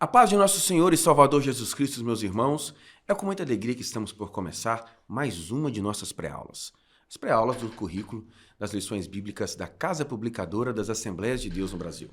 paz de nosso Senhor e Salvador Jesus Cristo, meus irmãos, é com muita alegria que estamos por começar mais uma de nossas pré-aulas. As pré-aulas do currículo das lições bíblicas da Casa Publicadora das Assembleias de Deus no Brasil.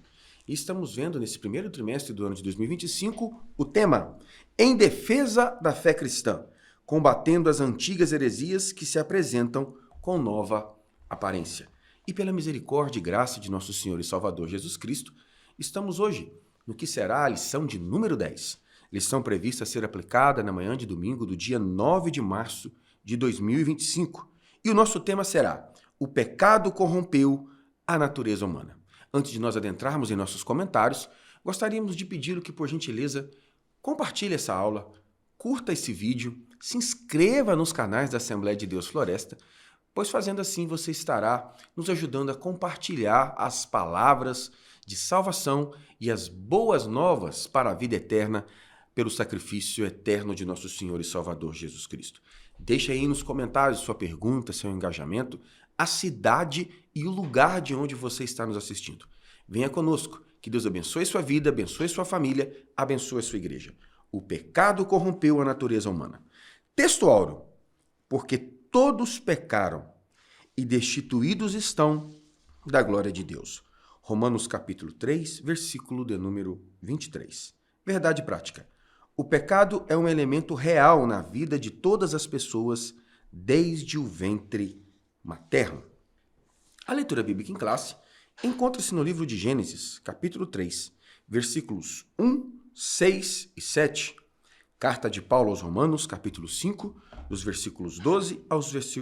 E estamos vendo nesse primeiro trimestre do ano de 2025 o tema Em Defesa da Fé Cristã, combatendo as antigas heresias que se apresentam com nova aparência. E pela misericórdia e graça de nosso Senhor e Salvador Jesus Cristo, estamos hoje no que será a lição de número 10. Lição prevista a ser aplicada na manhã de domingo do dia 9 de março de 2025. E o nosso tema será: o pecado corrompeu a natureza humana. Antes de nós adentrarmos em nossos comentários, gostaríamos de pedir que, por gentileza, compartilhe essa aula, curta esse vídeo, se inscreva nos canais da Assembleia de Deus Floresta, pois fazendo assim você estará nos ajudando a compartilhar as palavras de salvação e as boas novas para a vida eterna pelo sacrifício eterno de nosso Senhor e Salvador Jesus Cristo. Deixe aí nos comentários sua pergunta, seu engajamento, a cidade e o lugar de onde você está nos assistindo. Venha conosco, que Deus abençoe sua vida, abençoe sua família, abençoe sua igreja. O pecado corrompeu a natureza humana. Texto áureo: porque todos pecaram e destituídos estão da glória de Deus. Romanos capítulo 3, versículo de número 23. Verdade prática: o pecado é um elemento real na vida de todas as pessoas desde o ventre materno. A leitura bíblica em classe encontra-se no livro de Gênesis, capítulo 3, versículos 1, 6 e 7. Carta de Paulo aos Romanos, capítulo 5, dos versículos 12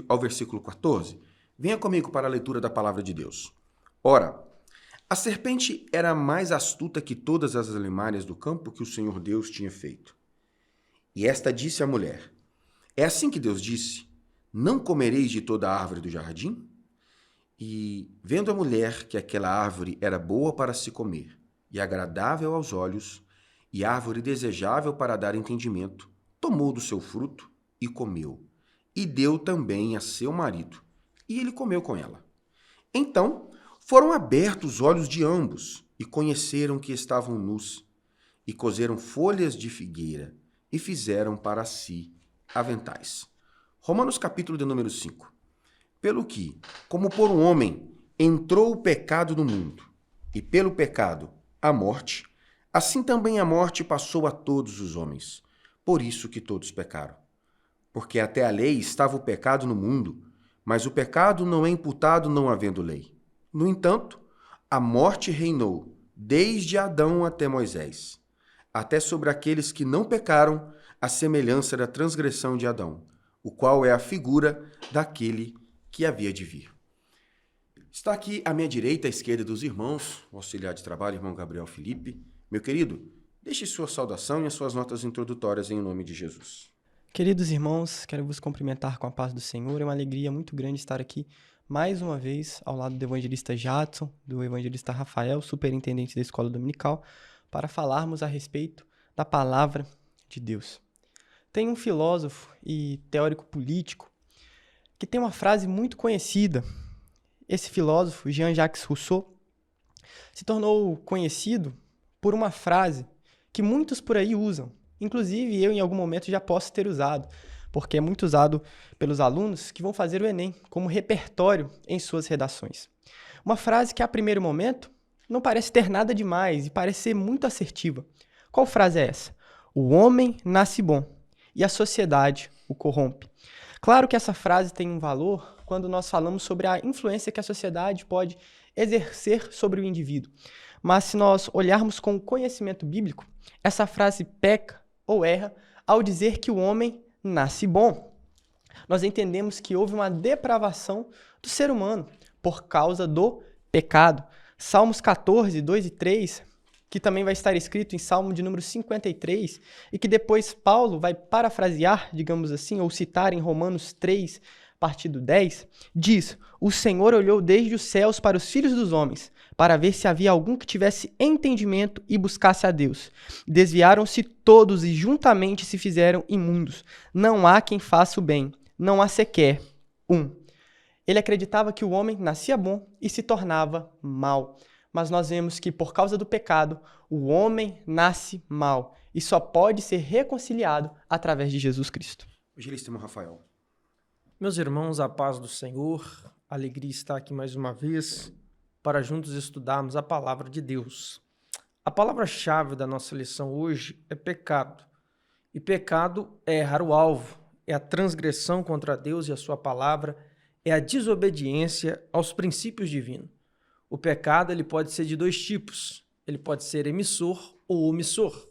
ao versículo 14. Venha comigo para a leitura da palavra de Deus. Ora, a serpente era mais astuta que todas as alimárias do campo que o Senhor Deus tinha feito. E esta disse à mulher: é assim que Deus disse: não comereis de toda a árvore do jardim? E, vendo a mulher que aquela árvore era boa para se comer, e agradável aos olhos, e árvore desejável para dar entendimento, tomou do seu fruto e comeu, e deu também a seu marido, e ele comeu com ela. Então foram abertos os olhos de ambos, e conheceram que estavam nus, e coseram folhas de figueira, e fizeram para si aventais. Romanos capítulo de número 5. Pelo que, como por um homem entrou o pecado no mundo, e pelo pecado a morte, assim também a morte passou a todos os homens, por isso que todos pecaram. Porque até a lei estava o pecado no mundo, mas o pecado não é imputado não havendo lei. No entanto, a morte reinou desde Adão até Moisés, até sobre aqueles que não pecaram, à semelhança da transgressão de Adão, o qual é a figura daquele que havia de vir. Está aqui à minha direita, à esquerda dos irmãos, o auxiliar de trabalho, irmão Gabriel Felipe. Meu querido, deixe sua saudação e as suas notas introdutórias em nome de Jesus. Queridos irmãos, quero vos cumprimentar com a paz do Senhor. É uma alegria muito grande estar aqui mais uma vez ao lado do evangelista Jadson, do evangelista Rafael, superintendente da Escola Dominical, para falarmos a respeito da palavra de Deus. Tem um filósofo e teórico político que tem uma frase muito conhecida. Esse filósofo, Jean-Jacques Rousseau, se tornou conhecido por uma frase que muitos por aí usam. Inclusive, eu em algum momento já posso ter usado, porque é muito usado pelos alunos que vão fazer o Enem como repertório em suas redações. Uma frase que, a primeiro momento, não parece ter nada demais e parece ser muito assertiva. Qual frase é essa? O homem nasce bom e a sociedade o corrompe. Claro que essa frase tem um valor quando nós falamos sobre a influência que a sociedade pode exercer sobre o indivíduo. Mas se nós olharmos com o conhecimento bíblico, essa frase peca ou erra ao dizer que o homem nasce bom. Nós entendemos que houve uma depravação do ser humano por causa do pecado. Salmos 14, 2 e 3, que também vai estar escrito em Salmo de número 53, e que depois Paulo vai parafrasear, digamos assim, ou citar em Romanos 3, a partir do 10, diz: o Senhor olhou desde os céus para os filhos dos homens, para ver se havia algum que tivesse entendimento e buscasse a Deus. Desviaram-se todos e juntamente se fizeram imundos. Não há quem faça o bem, não há sequer um. Ele acreditava que o homem nascia bom e se tornava mau. mas nós vemos que por causa do pecado, o homem nasce mal e só pode ser reconciliado através de Jesus Cristo. Evangelista irmão Rafael. Meus irmãos, a paz do Senhor, alegria estar aqui mais uma vez para juntos estudarmos a palavra de Deus. A palavra-chave da nossa lição hoje é pecado. E pecado é errar o alvo, é a transgressão contra Deus e a sua palavra, é a desobediência aos princípios divinos. O pecado ele pode ser de dois tipos. Ele pode ser emissor ou omissor.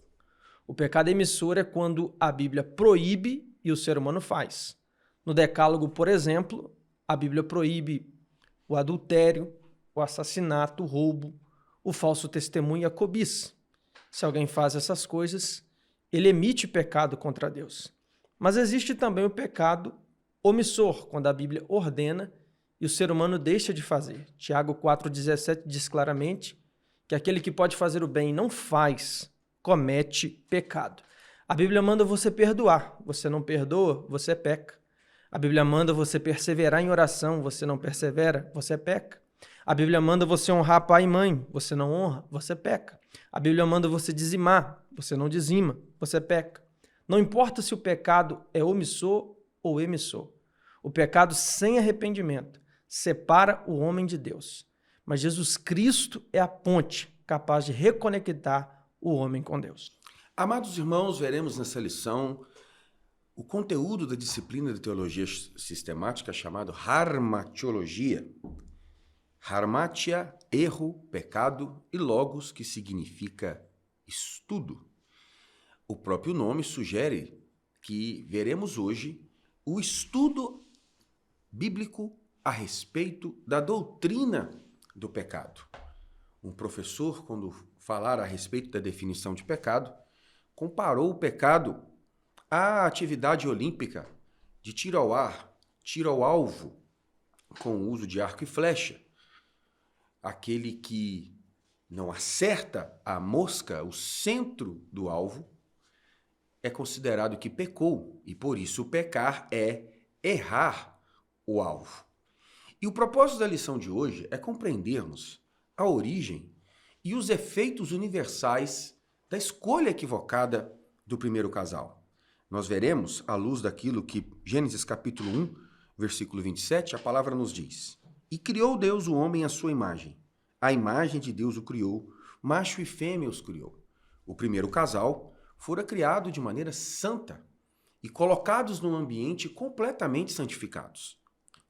O pecado emissor é quando a Bíblia proíbe e o ser humano faz. No Decálogo, por exemplo, a Bíblia proíbe o adultério, o assassinato, o roubo, o falso testemunho e a cobiça. Se alguém faz essas coisas, ele emite pecado contra Deus. Mas existe também o pecado omissor, quando a Bíblia ordena e o ser humano deixa de fazer. Tiago 4,17 diz claramente que aquele que pode fazer o bem e não faz, comete pecado. A Bíblia manda você perdoar. Você não perdoa, você peca. A Bíblia manda você perseverar em oração. Você não persevera, você peca. A Bíblia manda você honrar pai e mãe. Você não honra, você peca. A Bíblia manda você dizimar. Você não dizima, você peca. Não importa se o pecado é omissor ou emissor. O pecado sem arrependimento separa o homem de Deus. Mas Jesus Cristo é a ponte capaz de reconectar o homem com Deus. Amados irmãos, veremos nessa lição o conteúdo da disciplina de teologia sistemática chamado harmatiologia. Harmatia, erro, pecado, e logos, que significa estudo. O próprio nome sugere que veremos hoje o estudo bíblico a respeito da doutrina do pecado. Um professor, quando falar a respeito da definição de pecado, comparou o pecado à atividade olímpica de tiro ao ar, tiro ao alvo, com o uso de arco e flecha. Aquele que não acerta a mosca, o centro do alvo, é considerado que pecou, e por isso pecar é errar o alvo. E o propósito da lição de hoje é compreendermos a origem e os efeitos universais da escolha equivocada do primeiro casal. Nós veremos, à luz daquilo que Gênesis capítulo 1, versículo 27, a palavra nos diz: E criou Deus o homem à sua imagem. A imagem de Deus o criou, macho e fêmea os criou. O primeiro casal fora criado de maneira santa e colocados num ambiente completamente santificados.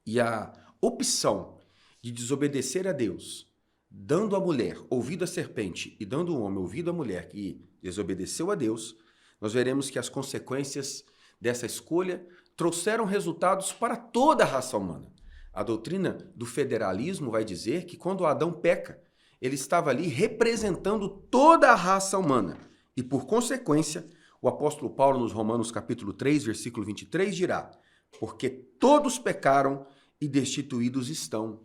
E a opção de desobedecer a Deus, dando à mulher ouvido à serpente e dando ao homem ouvido à mulher que desobedeceu a Deus, nós veremos que as consequências dessa escolha trouxeram resultados para toda a raça humana. A doutrina do federalismo vai dizer que quando Adão peca, ele estava ali representando toda a raça humana. E por consequência, o apóstolo Paulo nos Romanos capítulo 3, versículo 23 dirá: porque todos pecaram e destituídos estão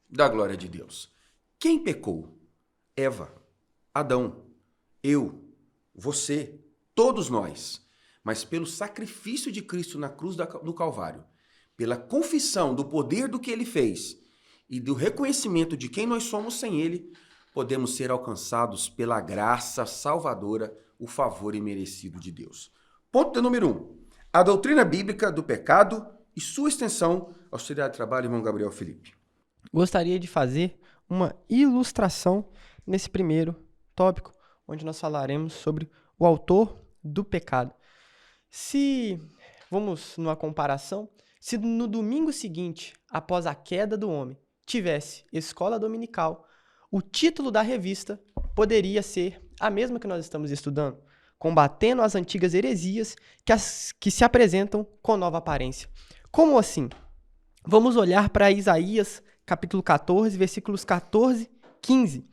da glória de Deus. Quem pecou? Eva, Adão, eu, você, todos nós. Mas pelo sacrifício de Cristo na cruz do Calvário, pela confissão do poder do que ele fez e do reconhecimento de quem nós somos sem ele, podemos ser alcançados pela graça salvadora, o favor imerecido de Deus. Ponto número 1. A doutrina bíblica do pecado e sua extensão. Auxiliar de trabalho, irmão Gabriel Felipe. Gostaria de fazer uma ilustração nesse primeiro tópico, onde nós falaremos sobre o autor do pecado. Se, vamos numa comparação, se no domingo seguinte, após a queda do homem, tivesse escola dominical, o título da revista poderia ser a mesma que nós estamos estudando, combatendo as antigas heresias que se apresentam com nova aparência. Como assim? Vamos olhar para Isaías, capítulo 14, versículos 14, 15.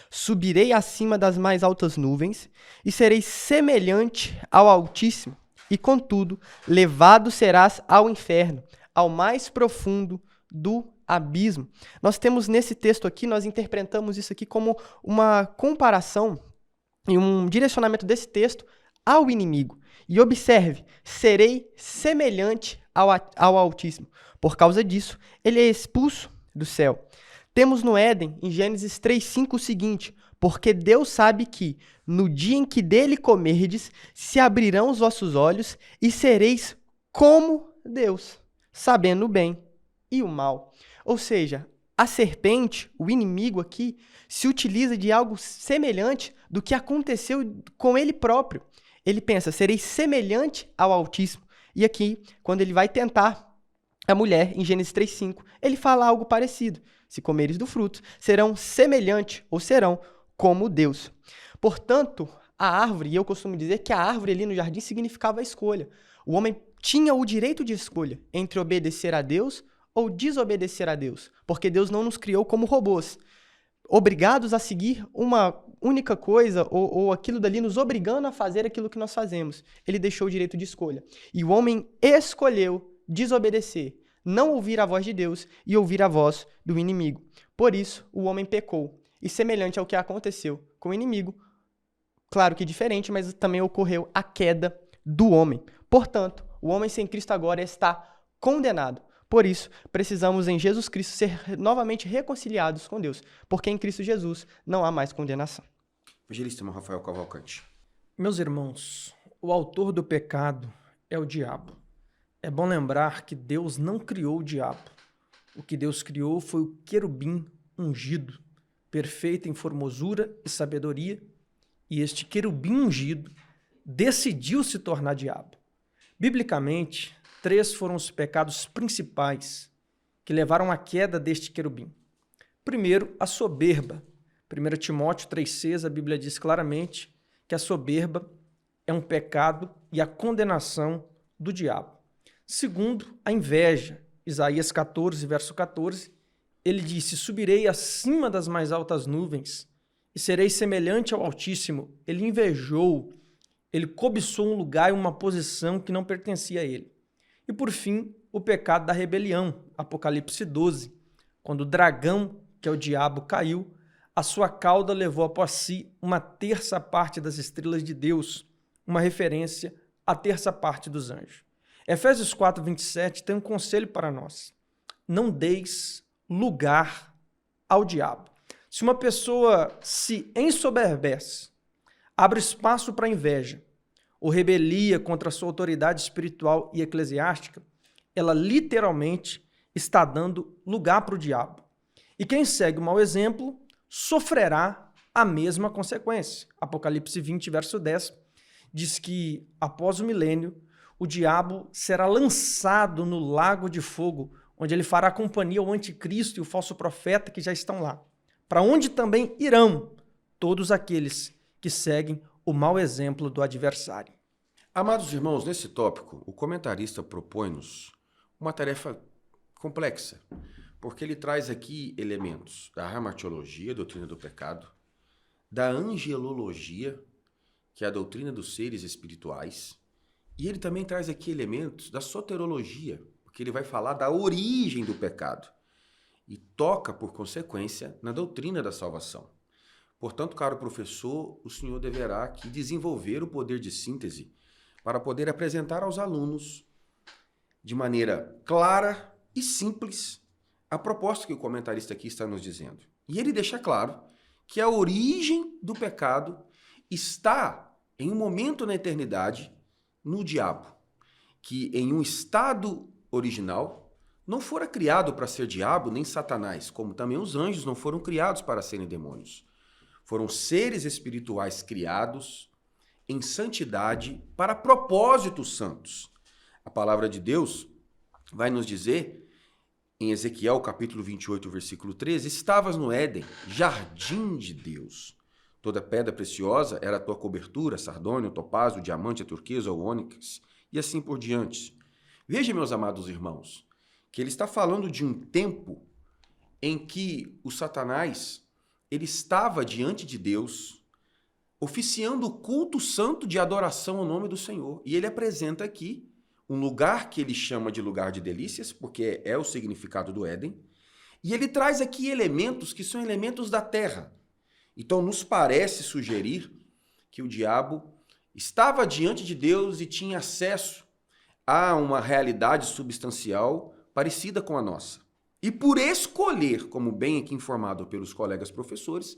Subirei acima das mais altas nuvens e serei semelhante ao Altíssimo, e contudo, levado serás ao inferno, ao mais profundo do abismo. Nós temos nesse texto aqui, nós interpretamos isso aqui como uma comparação e um direcionamento desse texto ao inimigo. E observe, serei semelhante ao Altíssimo. Por causa disso, ele é expulso do céu. Temos no Éden, em Gênesis 3:5, o seguinte: porque Deus sabe que, no dia em que dele comerdes, se abrirão os vossos olhos e sereis como Deus, sabendo o bem e o mal. Ou seja, a serpente, o inimigo aqui, se utiliza de algo semelhante do que aconteceu com ele próprio. Ele pensa, serei semelhante ao Altíssimo. E aqui, quando ele vai tentar a mulher, em Gênesis 3:5, ele fala algo parecido. Se comeres do fruto, serão semelhantes ou serão como Deus. Portanto, a árvore, e eu costumo dizer que a árvore ali no jardim significava a escolha. O homem tinha o direito de escolha entre obedecer a Deus ou desobedecer a Deus, porque Deus não nos criou como robôs, obrigados a seguir uma única coisa ou aquilo dali nos obrigando a fazer aquilo que nós fazemos. Ele deixou o direito de escolha. E o homem escolheu desobedecer, não ouvir a voz de Deus e ouvir a voz do inimigo. Por isso, o homem pecou. E semelhante ao que aconteceu com o inimigo, claro que diferente, mas também ocorreu a queda do homem. Portanto, o homem sem Cristo agora está condenado. Por isso, precisamos em Jesus Cristo ser novamente reconciliados com Deus, porque em Cristo Jesus não há mais condenação. Evangelista irmão Rafael Cavalcante. Meus irmãos, o autor do pecado é o diabo. É bom lembrar que Deus não criou o diabo. O que Deus criou foi o querubim ungido, perfeito em formosura e sabedoria, e este querubim ungido decidiu se tornar diabo. Biblicamente, 3 foram os pecados principais que levaram à queda deste querubim. Primeiro, a soberba. 1 Timóteo 3,6, a Bíblia diz claramente que a soberba é um pecado e a condenação do diabo. Segundo, a inveja. Isaías 14, verso 14, ele disse, subirei acima das mais altas nuvens e serei semelhante ao Altíssimo. Ele invejou, ele cobiçou um lugar e uma posição que não pertencia a ele. E por fim, o pecado da rebelião, Apocalipse 12, quando o dragão, que é o diabo, caiu, a sua cauda levou após si 1/3 das estrelas de Deus, uma referência à 1/3 dos anjos. Efésios 4, 27 tem um conselho para nós. Não deis lugar ao diabo. Se uma pessoa se ensoberbece, abre espaço para inveja, ou rebelia contra a sua autoridade espiritual e eclesiástica, ela literalmente está dando lugar para o diabo. E quem segue o mau exemplo sofrerá a mesma consequência. Apocalipse 20, verso 10, diz que após o milênio, o diabo será lançado no lago de fogo, onde ele fará companhia ao anticristo e o falso profeta que já estão lá, para onde também irão todos aqueles que seguem o mau exemplo do adversário. Amados irmãos, nesse tópico, o comentarista propõe-nos uma tarefa complexa, porque ele traz aqui elementos da hamartiologia, doutrina do pecado, da angelologia, que é a doutrina dos seres espirituais, e ele também traz aqui elementos da soterologia, porque ele vai falar da origem do pecado e toca, por consequência, na doutrina da salvação. Portanto, caro professor, o senhor deverá aqui desenvolver o poder de síntese para poder apresentar aos alunos de maneira clara e simples a proposta que o comentarista aqui está nos dizendo. E ele deixa claro que a origem do pecado está em um momento na eternidade no diabo, que em um estado original não fora criado para ser diabo nem Satanás, como também os anjos não foram criados para serem demônios. Foram seres espirituais criados em santidade para propósitos santos. A palavra de Deus vai nos dizer, em Ezequiel capítulo 28, versículo 13, estavas no Éden, jardim de Deus. Toda pedra preciosa era a tua cobertura, sardônio, topázio, diamante, a turquesa, o ônix, e assim por diante. Veja, meus amados irmãos, que ele está falando de um tempo em que o Satanás ele estava diante de Deus, oficiando o culto santo de adoração ao nome do Senhor. E ele apresenta aqui um lugar que ele chama de lugar de delícias, porque é o significado do Éden, e ele traz aqui elementos que são elementos da terra. Então, nos parece sugerir que o diabo estava diante de Deus e tinha acesso a uma realidade substancial parecida com a nossa. E por escolher, como bem aqui informado pelos colegas professores,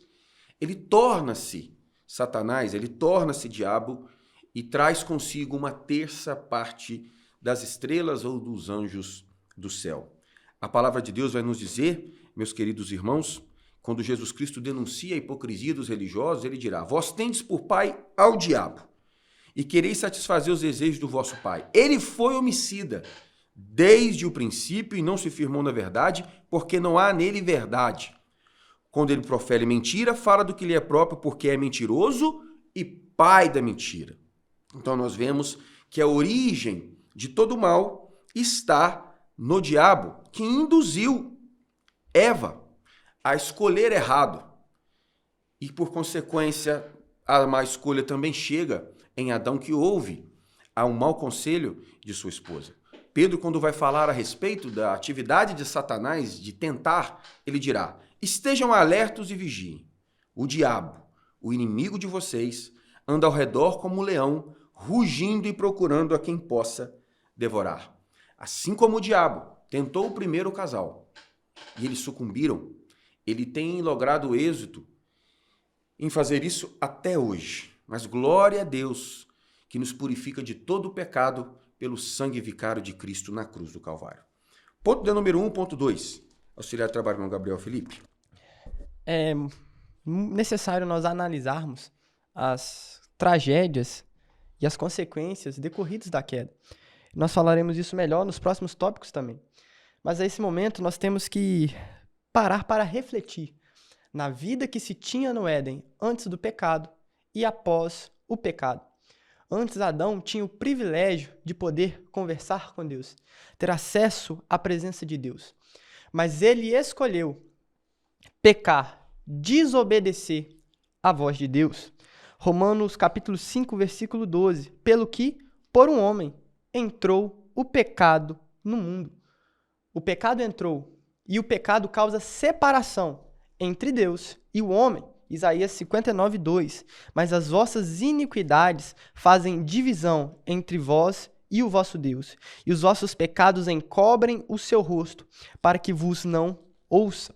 ele torna-se Satanás, ele torna-se diabo e traz consigo uma terça parte das estrelas ou dos anjos do céu. A palavra de Deus vai nos dizer, meus queridos irmãos, quando Jesus Cristo denuncia a hipocrisia dos religiosos, ele dirá: vós tendes por pai ao diabo e quereis satisfazer os desejos do vosso pai. Ele foi homicida desde o princípio e não se firmou na verdade, porque não há nele verdade. Quando ele profere mentira, fala do que lhe é próprio, porque é mentiroso e pai da mentira. Então nós vemos que a origem de todo mal está no diabo, que induziu Eva a escolher errado. E por consequência, a má escolha também chega em Adão, que ouve a um mau conselho de sua esposa. Pedro, quando vai falar a respeito da atividade de Satanás de tentar, ele dirá: estejam alertos e vigiem. O diabo, o inimigo de vocês, anda ao redor como um leão, rugindo e procurando a quem possa devorar. Assim como o diabo tentou o primeiro casal e eles sucumbiram, ele tem logrado êxito em fazer isso até hoje. Mas glória a Deus que nos purifica de todo o pecado pelo sangue vicário de Cristo na cruz do Calvário. Ponto de número 1, ponto 2. Auxiliar de trabalho, irmão Gabriel Felipe. É necessário nós analisarmos as tragédias e as consequências decorridas da queda. Nós falaremos isso melhor nos próximos tópicos também. Mas a esse momento nós temos que parar para refletir na vida que se tinha no Éden antes do pecado e após o pecado. Antes, Adão tinha o privilégio de poder conversar com Deus, ter acesso à presença de Deus. Mas ele escolheu pecar, desobedecer à voz de Deus. Romanos capítulo 5, versículo 12. Pelo que, por um homem, entrou o pecado no mundo. O pecado entrou e o pecado causa separação entre Deus e o homem. Isaías 59, 2. Mas as vossas iniquidades fazem divisão entre vós e o vosso Deus, e os vossos pecados encobrem o seu rosto, para que vos não ouça.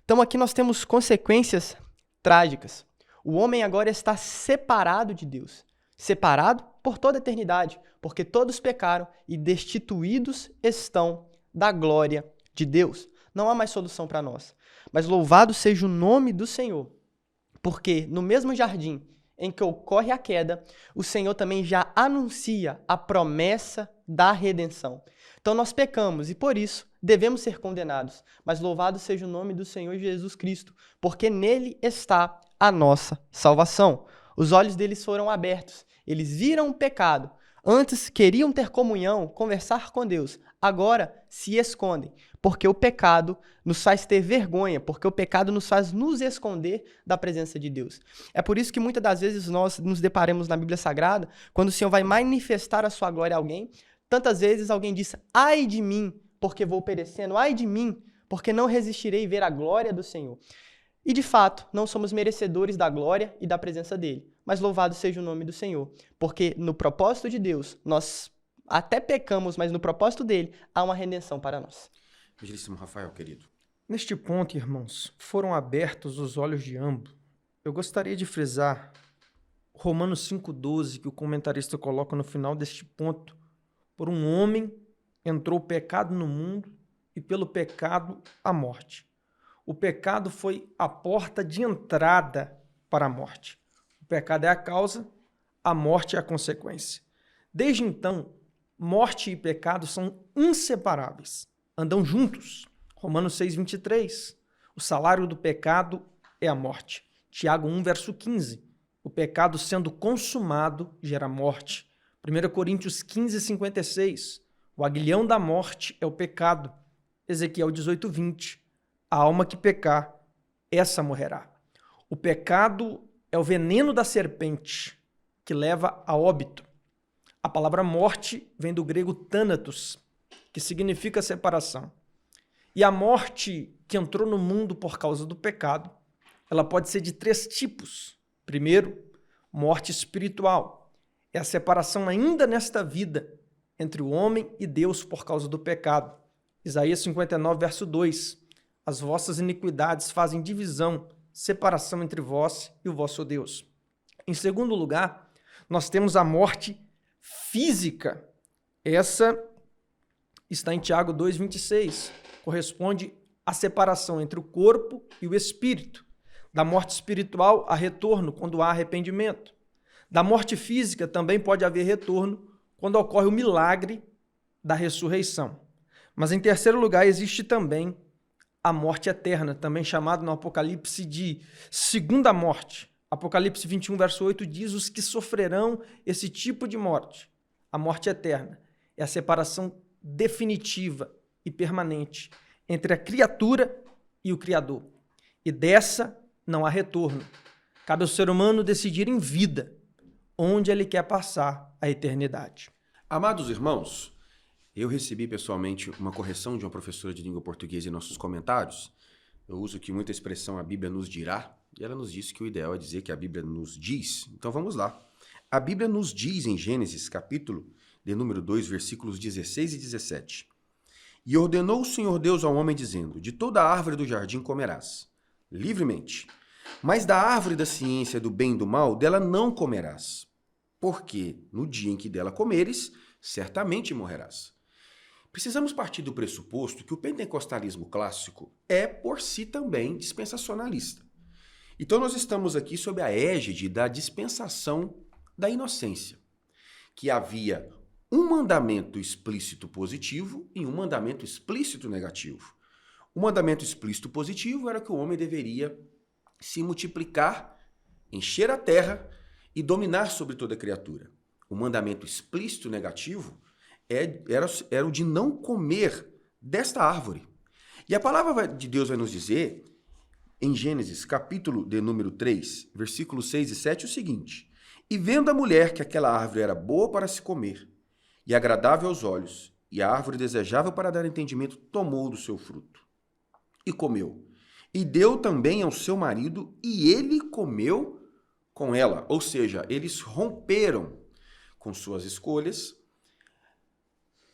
Então aqui nós temos consequências trágicas. O homem agora está separado de Deus, separado por toda a eternidade, porque todos pecaram e destituídos estão da glória de Deus. Não há mais solução para nós. Mas louvado seja o nome do Senhor, porque no mesmo jardim em que ocorre a queda, o Senhor também já anuncia a promessa da redenção. Então nós pecamos e por isso devemos ser condenados. Mas louvado seja o nome do Senhor Jesus Cristo, porque nele está a nossa salvação. Os olhos deles foram abertos, eles viram o pecado. Antes queriam ter comunhão, conversar com Deus. Agora se escondem, porque o pecado nos faz ter vergonha, porque o pecado nos faz nos esconder da presença de Deus. É por isso que muitas das vezes nós nos deparamos na Bíblia Sagrada, quando o Senhor vai manifestar a sua glória a alguém, tantas vezes alguém diz: ai de mim, porque vou perecendo, ai de mim, porque não resistirei ver a glória do Senhor. E de fato, não somos merecedores da glória e da presença dele. Mas louvado seja o nome do Senhor, porque no propósito de Deus, nós até pecamos, mas no propósito dele, há uma redenção para nós. Evangelista Rafael, querido. Neste ponto, irmãos, foram abertos os olhos de ambos. Eu gostaria de frisar Romanos 5,12, que o comentarista coloca no final deste ponto. Por um homem entrou o pecado no mundo e pelo pecado a morte. O pecado foi a porta de entrada para a morte. O pecado é a causa, a morte é a consequência. Desde então, morte e pecado são inseparáveis, andam juntos. Romanos 6,23. O salário do pecado é a morte. Tiago 1, verso 15. O pecado sendo consumado gera morte. 1 Coríntios 15, 56. O aguilhão da morte é o pecado. Ezequiel 18, 20. A alma que pecar, essa morrerá. O pecado é o veneno da serpente que leva a óbito. A palavra morte vem do grego thanatos, que significa separação. E a morte que entrou no mundo por causa do pecado, ela pode ser de 3 tipos. Primeiro, morte espiritual. É a separação ainda nesta vida entre o homem e Deus por causa do pecado. Isaías 59, verso 2. As vossas iniquidades fazem divisão, separação entre vós e o vosso Deus. Em segundo lugar, nós temos a morte física. Essa está em Tiago 2,26. Corresponde à separação entre o corpo e o espírito. Da morte espiritual há retorno quando há arrependimento. Da morte física também pode haver retorno quando ocorre o milagre da ressurreição. Mas em terceiro lugar existe também a morte eterna, também chamada no Apocalipse de segunda morte. Apocalipse 21, verso 8 diz: os que sofrerão esse tipo de morte. A morte eterna é a separação definitiva e permanente entre a criatura e o Criador. E dessa não há retorno. Cabe ao ser humano decidir em vida onde ele quer passar a eternidade. Amados irmãos, eu recebi pessoalmente uma correção de uma professora de língua portuguesa em nossos comentários. Eu uso aqui muita expressão "a Bíblia nos dirá", e ela nos disse que o ideal é dizer que a Bíblia nos diz. Então vamos lá. A Bíblia nos diz em Gênesis, capítulo de número 2, versículos 16 e 17. E ordenou o Senhor Deus ao homem, dizendo: de toda a árvore do jardim comerás, livremente, mas da árvore da ciência do bem e do mal, dela não comerás, porque no dia em que dela comeres, certamente morrerás. Precisamos partir do pressuposto que o pentecostalismo clássico é, por si também, dispensacionalista. Então nós estamos aqui sob a égide da dispensação da inocência, que havia um mandamento explícito positivo e um mandamento explícito negativo. O mandamento explícito positivo era que o homem deveria se multiplicar, encher a terra e dominar sobre toda a criatura. O mandamento explícito negativo era o de não comer desta árvore. E a palavra de Deus vai nos dizer, em Gênesis, capítulo de número 3, versículos 6 e 7, o seguinte: e vendo a mulher que aquela árvore era boa para se comer, e agradável aos olhos, e a árvore desejável para dar entendimento, tomou do seu fruto, e comeu. E deu também ao seu marido, e ele comeu com ela. Ou seja, eles romperam com suas escolhas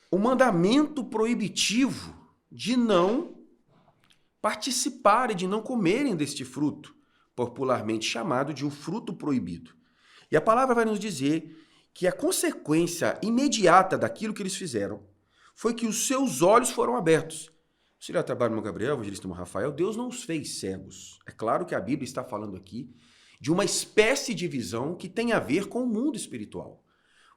o mandamento proibitivo de não participarem, de não comerem deste fruto, popularmente chamado de o fruto proibido. E a palavra vai nos dizer que a consequência imediata daquilo que eles fizeram foi que os seus olhos foram abertos. Se ele trabalha no Gabriel, evangelista no Rafael, Deus não os fez cegos. É claro que a Bíblia está falando aqui de uma espécie de visão que tem a ver com o mundo espiritual.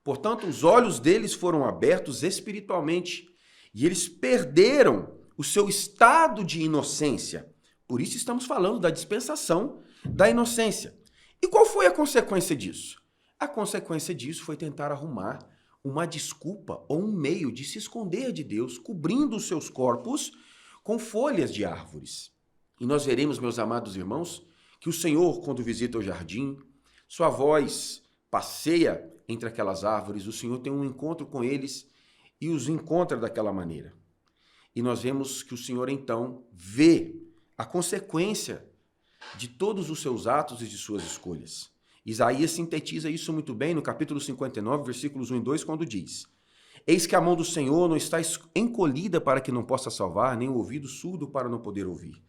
Portanto, os olhos deles foram abertos espiritualmente e eles perderam o seu estado de inocência. Por isso estamos falando da dispensação da inocência. E qual foi a consequência disso? A consequência disso foi tentar arrumar uma desculpa ou um meio de se esconder de Deus, cobrindo os seus corpos com folhas de árvores. E nós veremos, meus amados irmãos, que o Senhor, quando visita o jardim, sua voz passeia entre aquelas árvores, o Senhor tem um encontro com eles e os encontra daquela maneira. E nós vemos que o Senhor, então, vê a consequência de todos os seus atos e de suas escolhas. Isaías sintetiza isso muito bem no capítulo 59, versículos 1 e 2, quando diz: eis que a mão do Senhor não está encolhida para que não possa salvar, nem o ouvido surdo para não poder ouvir.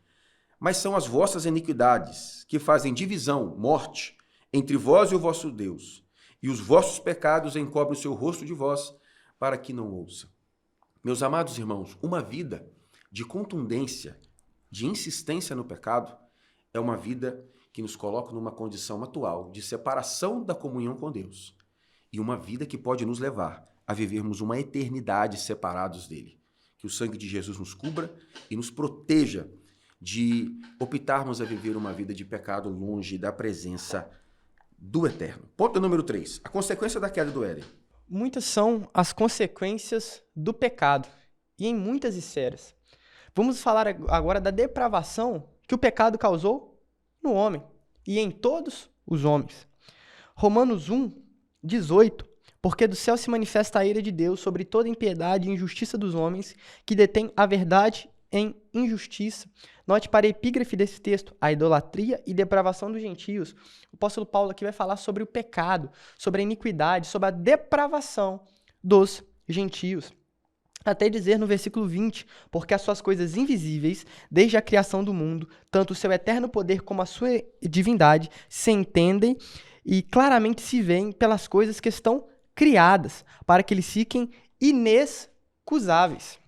Mas são as vossas iniquidades que fazem divisão, morte, entre vós e o vosso Deus, e os vossos pecados encobrem o seu rosto de vós, para que não ouça. Meus amados irmãos, uma vida de contundência, de insistência no pecado, é uma vida que nos coloca numa condição atual de separação da comunhão com Deus, e uma vida que pode nos levar a vivermos uma eternidade separados dele. Que o sangue de Jesus nos cubra e nos proteja de optarmos a viver uma vida de pecado longe da presença do Eterno. Ponto número 3. A consequência da queda do Éden. Muitas são as consequências do pecado, e em muitas esferas. Vamos falar agora da depravação que o pecado causou no homem e em todos os homens. Romanos 1, 18. Porque do céu se manifesta a ira de Deus sobre toda impiedade e injustiça dos homens que detêm a verdade em injustiça. Note para a epígrafe desse texto, a idolatria e depravação dos gentios. O apóstolo Paulo aqui vai falar sobre o pecado, sobre a iniquidade, sobre a depravação dos gentios. até dizer no versículo 20, porque as suas coisas invisíveis, desde a criação do mundo, tanto o seu eterno poder como a sua divindade, se entendem e claramente se veem pelas coisas que estão criadas, para que eles fiquem inexcusáveis.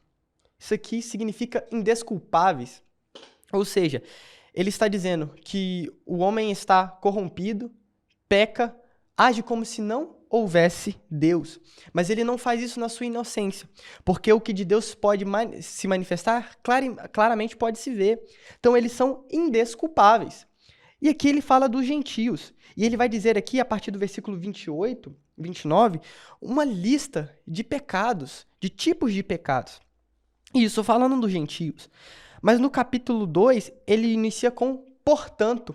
Isso aqui significa indesculpáveis. Ou seja, ele está dizendo que o homem está corrompido, peca, age como se não houvesse Deus. Mas ele não faz isso na sua inocência, porque o que de Deus pode se manifestar, claramente pode se ver. Então eles são indesculpáveis. E aqui ele fala dos gentios. E ele vai dizer aqui, a partir do versículo 28, 29, uma lista de pecados, de tipos de pecados. Isso falando dos gentios. Mas no capítulo 2, ele inicia com portanto.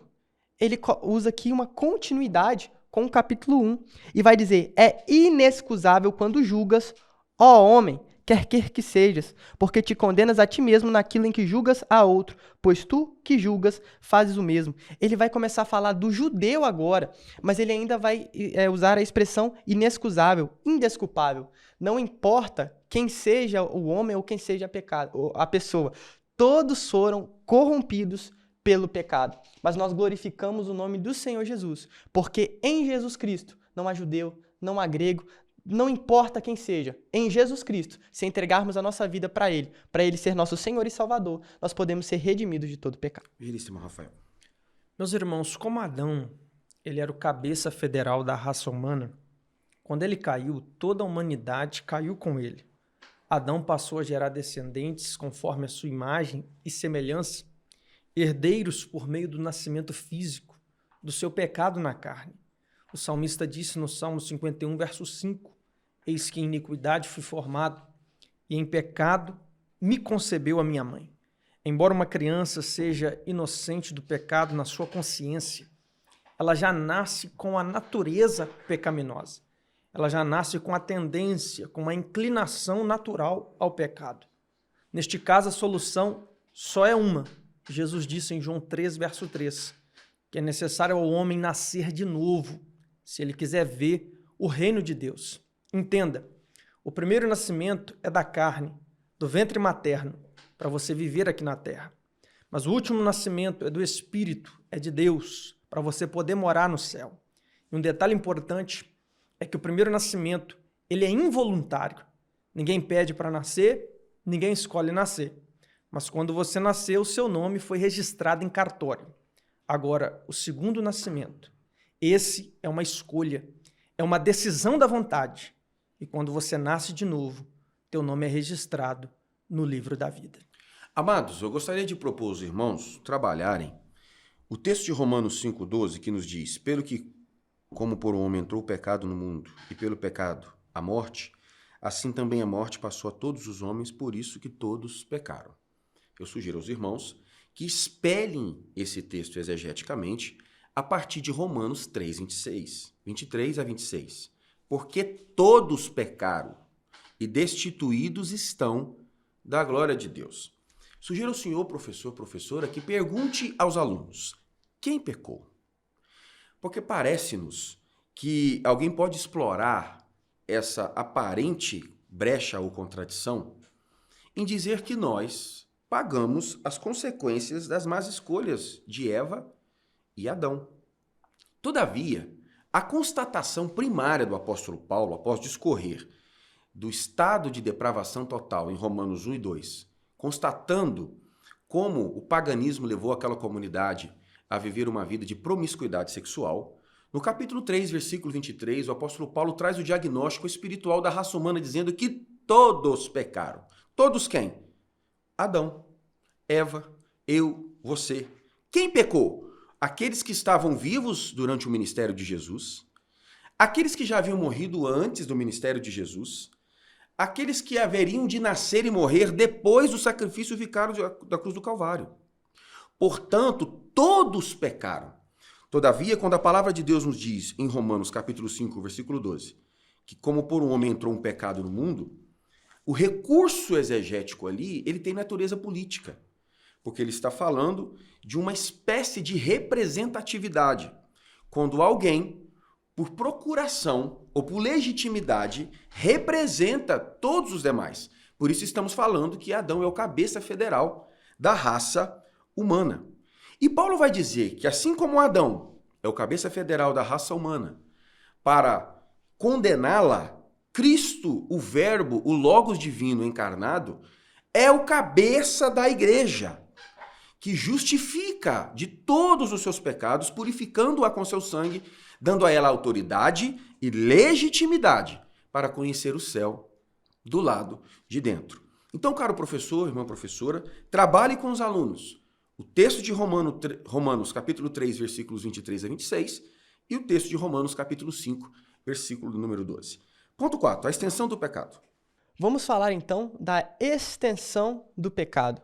Ele usa aqui uma continuidade com o capítulo 1 e vai dizer: é inexcusável quando julgas, ó homem, quer que sejas, porque te condenas a ti mesmo naquilo em que julgas a outro, pois tu que julgas fazes o mesmo. Ele vai começar a falar do judeu agora, mas ele ainda vai usar a expressão inexcusável, indesculpável. Não importa quem seja o homem ou quem seja a pessoa, todos foram corrompidos pelo pecado. Mas nós glorificamos o nome do Senhor Jesus, porque em Jesus Cristo não há judeu, não há grego, não importa quem seja, em Jesus Cristo, se entregarmos a nossa vida para Ele ser nosso Senhor e Salvador, nós podemos ser redimidos de todo pecado. Belíssimo, Rafael. Meus irmãos, como Adão, ele era o cabeça federal da raça humana, quando ele caiu, toda a humanidade caiu com ele. Adão passou a gerar descendentes conforme a sua imagem e semelhança, herdeiros por meio do nascimento físico, do seu pecado na carne. O salmista disse no Salmo 51, verso 5, eis que em iniquidade fui formado, e em pecado me concebeu a minha mãe. Embora uma criança seja inocente do pecado na sua consciência, ela já nasce com a natureza pecaminosa. Ela já nasce com a tendência, com a inclinação natural ao pecado. Neste caso, a solução só é uma. Jesus disse em João 3, verso 3, que é necessário ao homem nascer de novo, se ele quiser ver o reino de Deus. Entenda, o primeiro nascimento é da carne, do ventre materno, para você viver aqui na terra. Mas o último nascimento é do Espírito, é de Deus, para você poder morar no céu. E um detalhe importante é que o primeiro nascimento, ele é involuntário. Ninguém pede para nascer, ninguém escolhe nascer. Mas quando você nasceu, o seu nome foi registrado em cartório. Agora, o segundo nascimento, esse é uma escolha, é uma decisão da vontade. E quando você nasce de novo, teu nome é registrado no livro da vida. Amados, eu gostaria de propor aos irmãos trabalharem o texto de Romanos 5,12, que nos diz: pelo que, como por um homem entrou o pecado no mundo, e pelo pecado a morte, assim também a morte passou a todos os homens, por isso que todos pecaram. Eu sugiro aos irmãos que espelhem esse texto exegeticamente a partir de Romanos 3, 26, 23 a 26. Porque todos pecaram e destituídos estão da glória de Deus. Sugiro ao senhor, professor, professora, que pergunte aos alunos: quem pecou? Porque parece-nos que alguém pode explorar essa aparente brecha ou contradição em dizer que nós pagamos as consequências das más escolhas de Eva e Adão. Todavia, a constatação primária do apóstolo Paulo, após discorrer do estado de depravação total em Romanos 1 e 2, constatando como o paganismo levou aquela comunidade a viver uma vida de promiscuidade sexual, no capítulo 3, versículo 23, o apóstolo Paulo traz o diagnóstico espiritual da raça humana, dizendo que todos pecaram. Todos quem? Adão, Eva, eu, você. Quem pecou? Aqueles que estavam vivos durante o ministério de Jesus, aqueles que já haviam morrido antes do ministério de Jesus, aqueles que haveriam de nascer e morrer depois do sacrifício vicário da cruz do Calvário. Portanto, todos pecaram. Todavia, quando a palavra de Deus nos diz, em Romanos capítulo 5, versículo 12, que como por um homem entrou um pecado no mundo, o recurso exegético ali, ele tem natureza política, porque ele está falando de uma espécie de representatividade. Quando alguém, por procuração ou por legitimidade, representa todos os demais. Por isso estamos falando que Adão é o cabeça federal da raça humana. E Paulo vai dizer que assim como Adão é o cabeça federal da raça humana, para condená-la, Cristo, o Verbo, o Logos divino encarnado, é o cabeça da igreja, que justifica de todos os seus pecados, purificando-a com seu sangue, dando a ela autoridade e legitimidade para conhecer o céu do lado de dentro. Então, caro professor, irmã professora, trabalhe com os alunos o texto de Romanos capítulo 3, versículos 23 a 26 e o texto de Romanos capítulo 5, versículo número 12. Ponto 4, a extensão do pecado. Vamos falar então da extensão do pecado.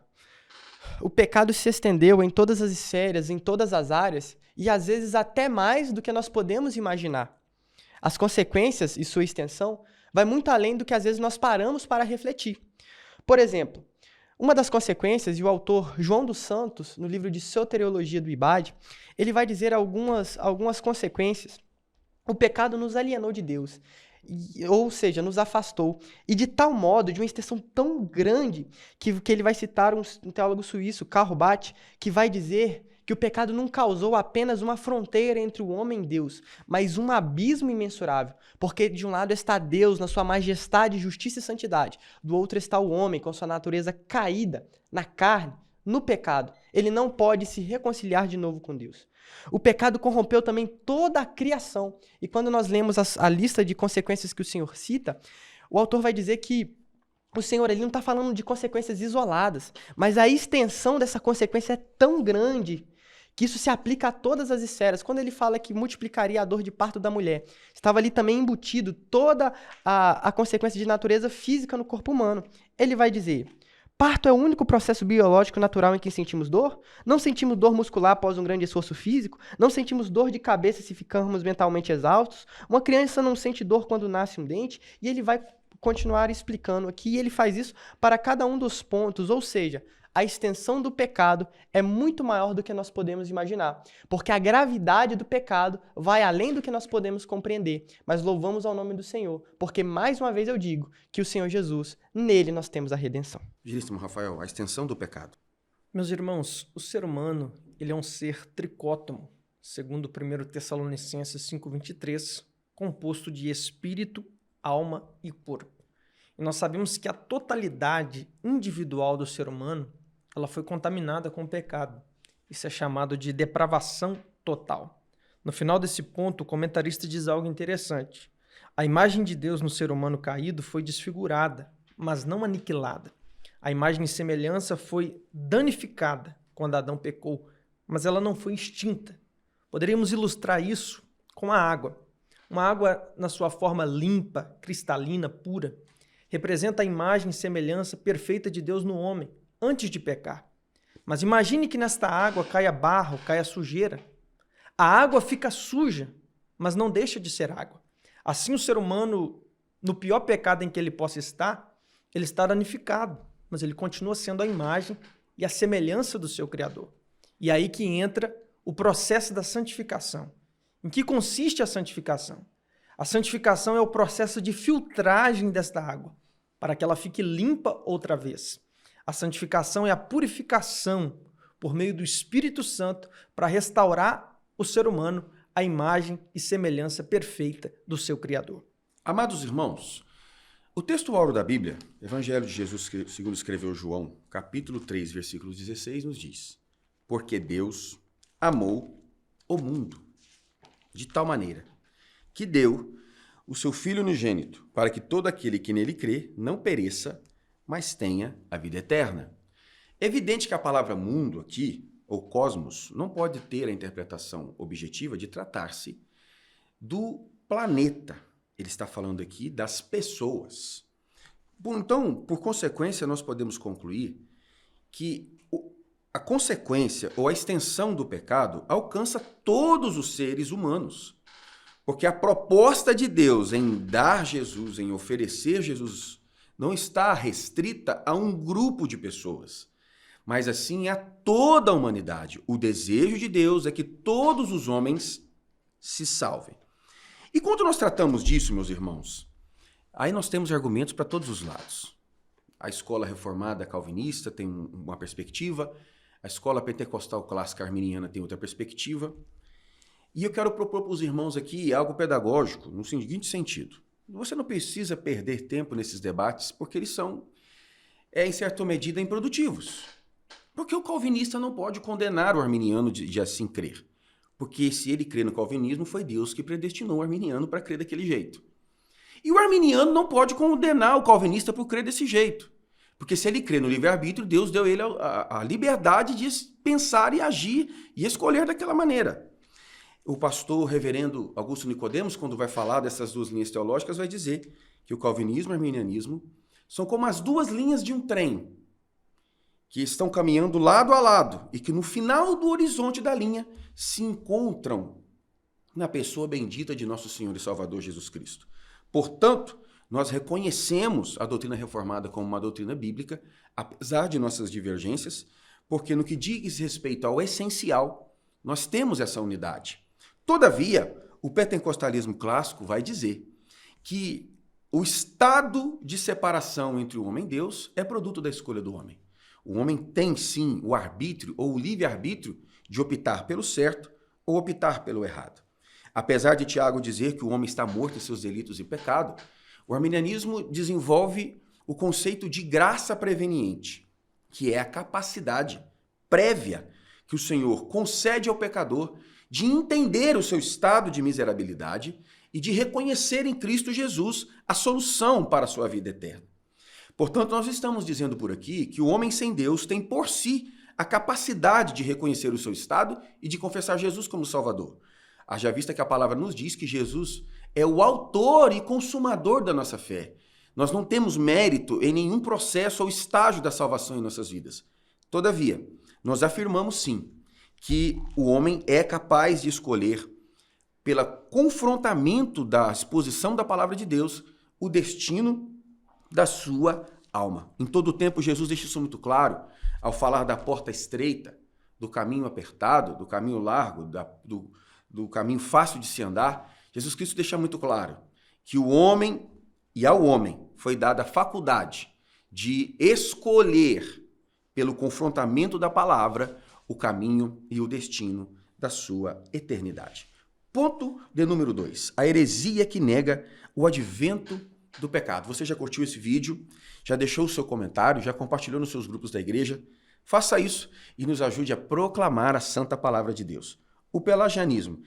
O pecado se estendeu em todas as esferas, em todas as áreas, e às vezes até mais do que nós podemos imaginar. As consequências e sua extensão vai muito além do que às vezes nós paramos para refletir. Por exemplo, uma das consequências, e o autor João dos Santos, no livro de Soteriologia do IBAD, ele vai dizer algumas consequências. O pecado nos alienou de Deus, ou seja, nos afastou, e de tal modo, de uma extensão tão grande, que ele vai citar um teólogo suíço, Karl Barth, que vai dizer que o pecado não causou apenas uma fronteira entre o homem e Deus, mas um abismo imensurável, porque de um lado está Deus na sua majestade, justiça e santidade, do outro está o homem com sua natureza caída na carne, no pecado. Ele não pode se reconciliar de novo com Deus. O pecado corrompeu também toda a criação, e quando nós lemos a lista de consequências que o Senhor cita, o autor vai dizer que o Senhor ele não está falando de consequências isoladas, mas a extensão dessa consequência é tão grande que isso se aplica a todas as esferas. Quando ele fala que multiplicaria a dor de parto da mulher, estava ali também embutido toda a consequência de natureza física no corpo humano. Ele vai dizer: parto é o único processo biológico natural em que sentimos dor? Não sentimos dor muscular após um grande esforço físico? Não sentimos dor de cabeça se ficarmos mentalmente exaustos? Uma criança não sente dor quando nasce um dente? E ele vai continuar explicando aqui, e ele faz isso para cada um dos pontos, ou seja, a extensão do pecado é muito maior do que nós podemos imaginar, porque a gravidade do pecado vai além do que nós podemos compreender, mas louvamos ao nome do Senhor, porque mais uma vez eu digo que o Senhor Jesus, nele nós temos a redenção. Diríssimo Rafael, a extensão do pecado. Meus irmãos, o ser humano ele é um ser tricótomo, segundo 1 Tessalonicenses 5:23, composto de espírito, alma e corpo. E nós sabemos que a totalidade individual do ser humano ela foi contaminada com o pecado. Isso é chamado de depravação total. No final desse ponto, o comentarista diz algo interessante. A imagem de Deus no ser humano caído foi desfigurada, mas não aniquilada. A imagem e semelhança foi danificada quando Adão pecou, mas ela não foi extinta. Poderíamos ilustrar isso com a água. Uma água na sua forma limpa, cristalina, pura, representa a imagem e semelhança perfeita de Deus no homem, antes de pecar. Mas imagine que nesta água caia barro, caia sujeira. A água fica suja, mas não deixa de ser água. Assim o ser humano, no pior pecado em que ele possa estar, ele está danificado, mas ele continua sendo a imagem e a semelhança do seu Criador. E aí que entra o processo da santificação. Em que consiste a santificação? A santificação é o processo de filtragem desta água, para que ela fique limpa outra vez. A santificação é a purificação por meio do Espírito Santo para restaurar o ser humano à imagem e semelhança perfeita do seu Criador. Amados irmãos, o texto áureo da Bíblia, Evangelho de Jesus, segundo escreveu João, capítulo 3, versículo 16, nos diz: porque Deus amou o mundo de tal maneira que deu o seu Filho unigênito, para que todo aquele que nele crê não pereça, mas tenha a vida eterna. É evidente que a palavra mundo aqui, ou cosmos, não pode ter a interpretação objetiva de tratar-se do planeta. Ele está falando aqui das pessoas. Bom, então, por consequência, nós podemos concluir que a consequência ou a extensão do pecado alcança todos os seres humanos. Porque a proposta de Deus em dar Jesus, em oferecer Jesus, não está restrita a um grupo de pessoas, mas assim a toda a humanidade. O desejo de Deus é que todos os homens se salvem. E quando nós tratamos disso, meus irmãos, aí nós temos argumentos para todos os lados. A escola reformada calvinista tem uma perspectiva, a escola pentecostal clássica arminiana tem outra perspectiva. E eu quero propor para os irmãos aqui algo pedagógico, no seguinte sentido. Você não precisa perder tempo nesses debates, porque eles são, em certa medida, improdutivos. Porque o calvinista não pode condenar o arminiano de assim crer. Porque se ele crê no calvinismo, foi Deus que predestinou o arminiano para crer daquele jeito. E o arminiano não pode condenar o calvinista por crer desse jeito. Porque se ele crê no livre-arbítrio, Deus deu a ele a liberdade de pensar e agir e escolher daquela maneira. O pastor reverendo Augusto Nicodemos, quando vai falar dessas duas linhas teológicas, vai dizer que o calvinismo e o arminianismo são como as duas linhas de um trem, que estão caminhando lado a lado e que no final do horizonte da linha se encontram na pessoa bendita de nosso Senhor e Salvador Jesus Cristo. Portanto, nós reconhecemos a doutrina reformada como uma doutrina bíblica, apesar de nossas divergências, porque no que diz respeito ao essencial, nós temos essa unidade. Todavia, o pentecostalismo clássico vai dizer que o estado de separação entre o homem e Deus é produto da escolha do homem. O homem tem, sim, o arbítrio ou o livre-arbítrio de optar pelo certo ou optar pelo errado. Apesar de Tiago dizer que o homem está morto em seus delitos e pecado, o arminianismo desenvolve o conceito de graça preveniente, que é a capacidade prévia que o Senhor concede ao pecador de entender o seu estado de miserabilidade e de reconhecer em Cristo Jesus a solução para a sua vida eterna. Portanto, nós estamos dizendo por aqui que o homem sem Deus tem por si a capacidade de reconhecer o seu estado e de confessar Jesus como Salvador. Haja vista que a palavra nos diz que Jesus é o autor e consumador da nossa fé. Nós não temos mérito em nenhum processo ou estágio da salvação em nossas vidas. Todavia, nós afirmamos sim que o homem é capaz de escolher, pelo confrontamento da exposição da palavra de Deus, o destino da sua alma. Em todo o tempo, Jesus deixa isso muito claro ao falar da porta estreita, do caminho apertado, do caminho largo, do caminho fácil de se andar. Jesus Cristo deixa muito claro que o homem e ao homem foi dada a faculdade de escolher, pelo confrontamento da palavra, o caminho e o destino da sua eternidade. Ponto de número 2. A heresia que nega o advento do pecado. Você já curtiu esse vídeo? Já deixou o seu comentário? Já compartilhou nos seus grupos da igreja? Faça isso e nos ajude a proclamar a santa palavra de Deus. O pelagianismo.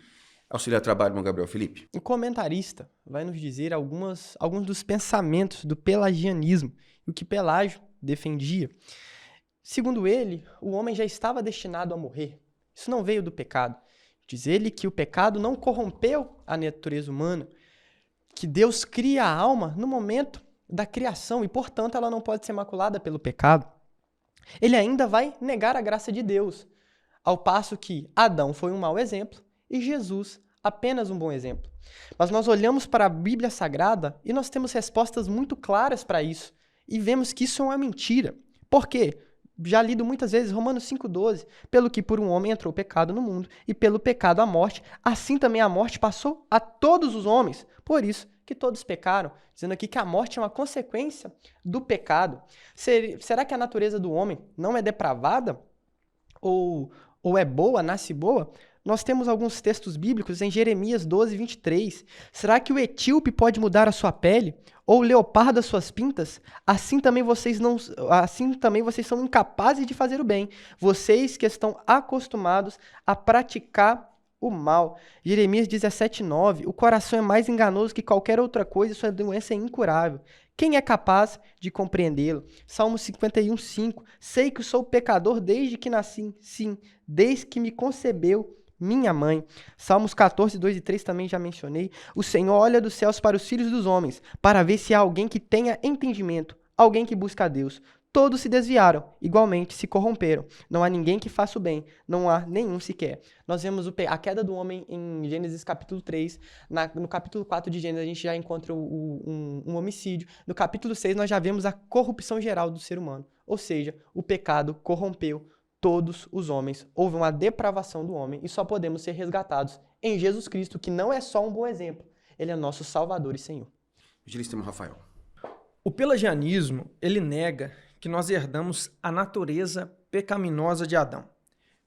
Auxiliar trabalho, irmão Gabriel Felipe. O comentarista vai nos dizer alguns dos pensamentos do pelagianismo e o que Pelágio defendia. Segundo ele, o homem já estava destinado a morrer. Isso não veio do pecado. Diz ele que o pecado não corrompeu a natureza humana, que Deus cria a alma no momento da criação e, portanto, ela não pode ser maculada pelo pecado. Ele ainda vai negar a graça de Deus, ao passo que Adão foi um mau exemplo e Jesus apenas um bom exemplo. Mas nós olhamos para a Bíblia Sagrada e nós temos respostas muito claras para isso e vemos que isso é uma mentira. Por quê? Já lido muitas vezes Romanos 5,12, pelo que por um homem entrou o pecado no mundo, e pelo pecado a morte, assim também a morte passou a todos os homens. Por isso que todos pecaram, dizendo aqui que a morte é uma consequência do pecado. Será que a natureza do homem não é depravada? Ou é boa, nasce boa? Nós temos alguns textos bíblicos em Jeremias 12:23. Será que o etíope pode mudar a sua pele? Ou o leopardo as suas pintas? Assim também vocês são incapazes de fazer o bem. Vocês que estão acostumados a praticar o mal. Jeremias 17:9. O coração é mais enganoso que qualquer outra coisa e sua doença é incurável. Quem é capaz de compreendê-lo? Salmo 51:5. Sei que sou pecador desde que nasci. Sim, desde que me concebeu minha mãe. Salmos 14:2 e 3 também já mencionei. O Senhor olha dos céus para os filhos dos homens, para ver se há alguém que tenha entendimento, alguém que busca a Deus. Todos se desviaram, igualmente se corromperam. Não há ninguém que faça o bem, não há nenhum sequer. Nós vemos a queda do homem em Gênesis capítulo 3. No capítulo 4 de Gênesis a gente já encontra um homicídio. No capítulo 6 nós já vemos a corrupção geral do ser humano. Ou seja, o pecado corrompeu todos os homens. Houve uma depravação do homem e só podemos ser resgatados em Jesus Cristo, que não é só um bom exemplo. Ele é nosso Salvador e Senhor. Evangelista Rafael. O pelagianismo, ele nega que nós herdamos a natureza pecaminosa de Adão.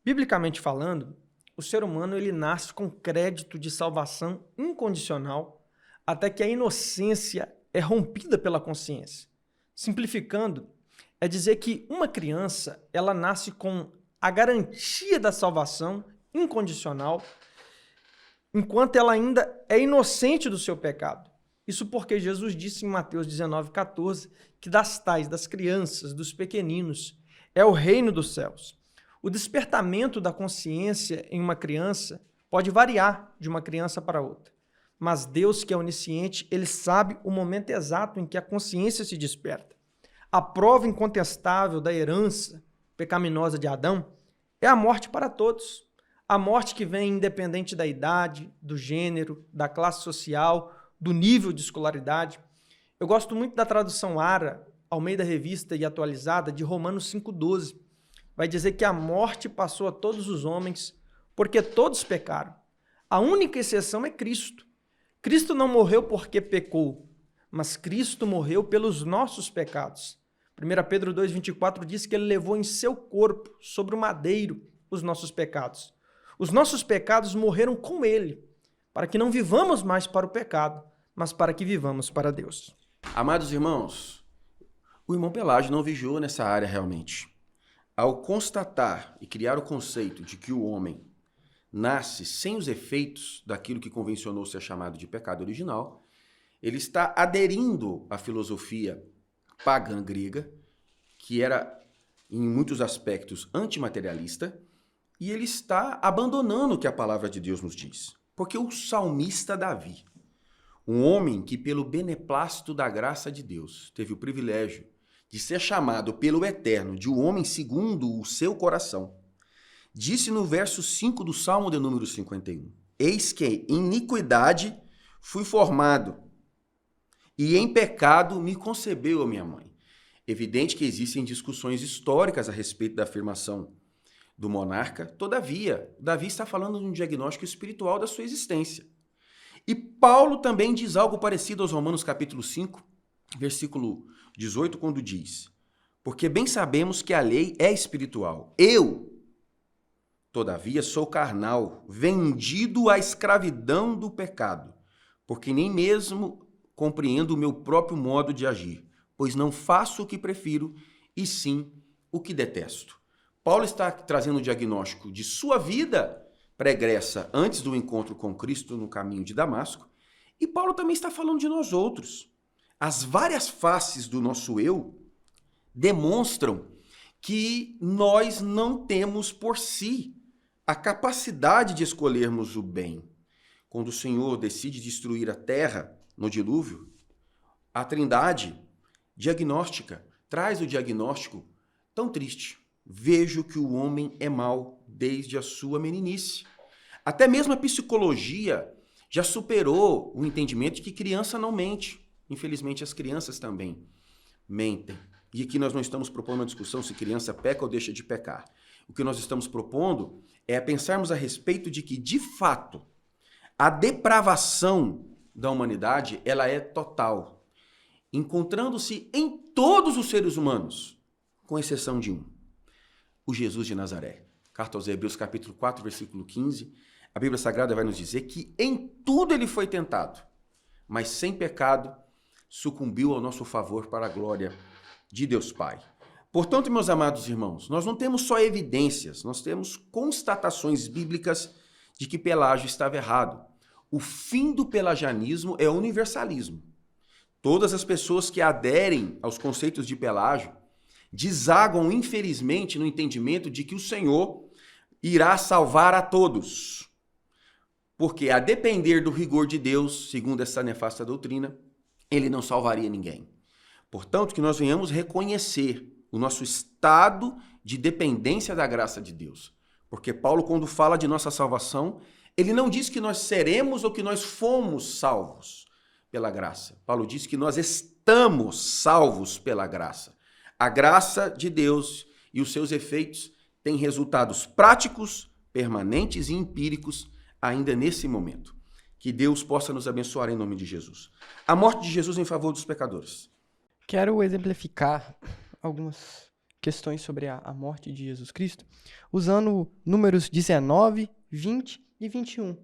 Biblicamente falando, o ser humano ele nasce com crédito de salvação incondicional até que a inocência é rompida pela consciência. Simplificando, é dizer que uma criança ela nasce com a garantia da salvação incondicional enquanto ela ainda é inocente do seu pecado. Isso porque Jesus disse em Mateus 19,14 que das crianças, dos pequeninos, é o reino dos céus. O despertamento da consciência em uma criança pode variar de uma criança para outra. Mas Deus, que é onisciente, ele sabe o momento exato em que a consciência se desperta. A prova incontestável da herança pecaminosa de Adão é a morte para todos. A morte que vem independente da idade, do gênero, da classe social, do nível de escolaridade. Eu gosto muito da tradução ARA, Almeida Revista e Atualizada, de Romanos 5,12. Vai dizer que a morte passou a todos os homens, porque todos pecaram. A única exceção é Cristo. Cristo não morreu porque pecou, mas Cristo morreu pelos nossos pecados. 1 Pedro 2,24 diz que ele levou em seu corpo, sobre o madeiro, os nossos pecados. Os nossos pecados morreram com ele, para que não vivamos mais para o pecado, mas para que vivamos para Deus. Amados irmãos, o irmão Pelágio não vigiou nessa área realmente. Ao constatar e criar o conceito de que o homem nasce sem os efeitos daquilo que convencionou ser chamado de pecado original, ele está aderindo à filosofia pagã grega, que era, em muitos aspectos, antimaterialista, e ele está abandonando o que a palavra de Deus nos diz. Porque o salmista Davi, um homem que, pelo beneplácito da graça de Deus, teve o privilégio de ser chamado pelo Eterno de um homem segundo o seu coração, disse no verso 5 do Salmo de número 51, eis que em iniquidade fui formado, e em pecado me concebeu a minha mãe. Evidente que existem discussões históricas a respeito da afirmação do monarca, todavia, Davi está falando de um diagnóstico espiritual da sua existência. E Paulo também diz algo parecido aos Romanos capítulo 5, versículo 18, quando diz, porque bem sabemos que a lei é espiritual. Eu, todavia, sou carnal, vendido à escravidão do pecado, porque nem mesmo compreendo o meu próprio modo de agir, pois não faço o que prefiro, e sim o que detesto. Paulo está trazendo o diagnóstico de sua vida pregressa antes do encontro com Cristo no caminho de Damasco, e Paulo também está falando de nós outros. As várias faces do nosso eu demonstram que nós não temos por si a capacidade de escolhermos o bem. Quando o Senhor decide destruir a terra no dilúvio, a Trindade diagnóstica traz o diagnóstico tão triste. Vejo que o homem é mau desde a sua meninice. Até mesmo a psicologia já superou o entendimento de que criança não mente. Infelizmente, as crianças também mentem. E aqui nós não estamos propondo uma discussão se criança peca ou deixa de pecar. O que nós estamos propondo é pensarmos a respeito de que, de fato, a depravação da humanidade ela é total, encontrando-se em todos os seres humanos, com exceção de um, o Jesus de Nazaré. Carta aos Hebreus, capítulo 4, versículo 15, a Bíblia Sagrada vai nos dizer que em tudo ele foi tentado, mas sem pecado sucumbiu ao nosso favor para a glória de Deus Pai. Portanto, meus amados irmãos, nós não temos só evidências, nós temos constatações bíblicas de que Pelágio estava errado. O fim do pelagianismo é o universalismo. Todas as pessoas que aderem aos conceitos de Pelágio desaguam, infelizmente, no entendimento de que o Senhor irá salvar a todos. Porque, a depender do rigor de Deus, segundo essa nefasta doutrina, ele não salvaria ninguém. Portanto, que nós venhamos reconhecer o nosso estado de dependência da graça de Deus. Porque Paulo, quando fala de nossa salvação, ele não diz que nós seremos ou que nós fomos salvos pela graça. Paulo diz que nós estamos salvos pela graça. A graça de Deus e os seus efeitos têm resultados práticos, permanentes e empíricos ainda nesse momento. Que Deus possa nos abençoar em nome de Jesus. A morte de Jesus em favor dos pecadores. Quero exemplificar algumas questões sobre a morte de Jesus Cristo usando números 19, 20 e 21.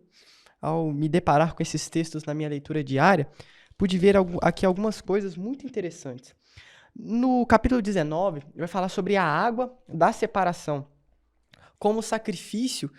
Ao me deparar com esses textos na minha leitura diária, pude ver aqui algumas coisas muito interessantes. No capítulo 19, vai falar sobre a água da separação. Como o sacrifício,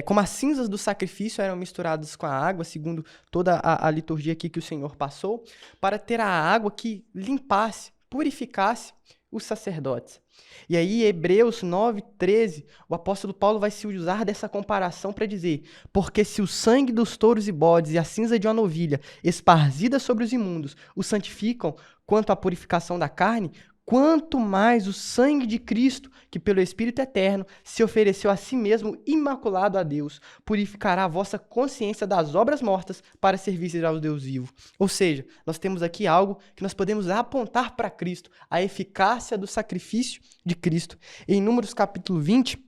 como as cinzas do sacrifício eram misturadas com a água, segundo toda a liturgia aqui que o Senhor passou, para ter a água que limpasse, purificasse os sacerdotes. E aí, Hebreus 9:13, o apóstolo Paulo vai se usar dessa comparação para dizer: porque se o sangue dos touros e bodes e a cinza de uma novilha, esparzida sobre os imundos, os santificam quanto à purificação da carne, quanto mais o sangue de Cristo, que pelo Espírito Eterno se ofereceu a si mesmo imaculado a Deus, purificará a vossa consciência das obras mortas para servir ao Deus vivo. Ou seja, nós temos aqui algo que nós podemos apontar para Cristo, a eficácia do sacrifício de Cristo. Em Números capítulo 20,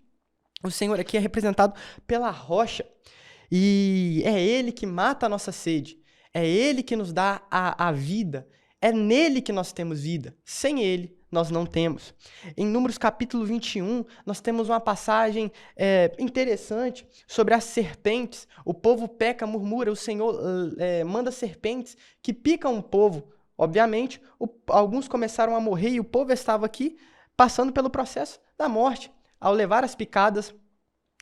o Senhor aqui é representado pela rocha, e é Ele que mata a nossa sede, é Ele que nos dá a vida. É nele que nós temos vida. Sem ele, nós não temos. Em Números capítulo 21, nós temos uma passagem interessante sobre as serpentes. O povo peca, murmura, o Senhor manda serpentes que picam o povo. Obviamente, alguns começaram a morrer e o povo estava aqui passando pelo processo da morte, ao levar as picadas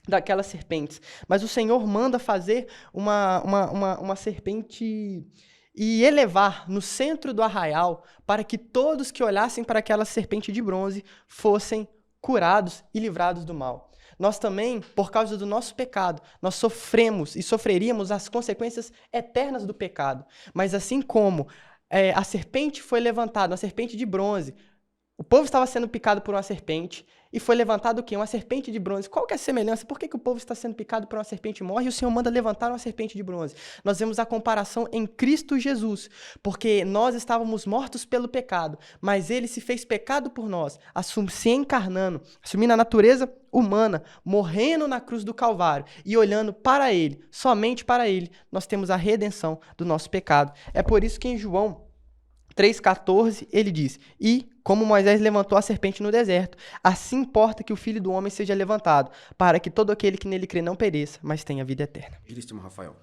daquelas serpentes. Mas o Senhor manda fazer uma serpente e elevar no centro do arraial para que todos que olhassem para aquela serpente de bronze fossem curados e livrados do mal. Nós também, por causa do nosso pecado, nós sofremos e sofreríamos as consequências eternas do pecado. Mas assim como a serpente foi levantada, uma serpente de bronze, o povo estava sendo picado por uma serpente e foi levantado o quê? Uma serpente de bronze. Qual que é a semelhança? Por que o povo está sendo picado por uma serpente e morre e o Senhor manda levantar uma serpente de bronze? Nós vemos a comparação em Cristo Jesus, porque nós estávamos mortos pelo pecado, mas Ele se fez pecado por nós, se encarnando, assumindo a natureza humana, morrendo na cruz do Calvário e olhando para Ele, somente para Ele, nós temos a redenção do nosso pecado. É por isso que em João 3,14, ele diz: e como Moisés levantou a serpente no deserto, assim importa que o Filho do Homem seja levantado, para que todo aquele que nele crê não pereça, mas tenha vida eterna. Ilustríssimo Rafael.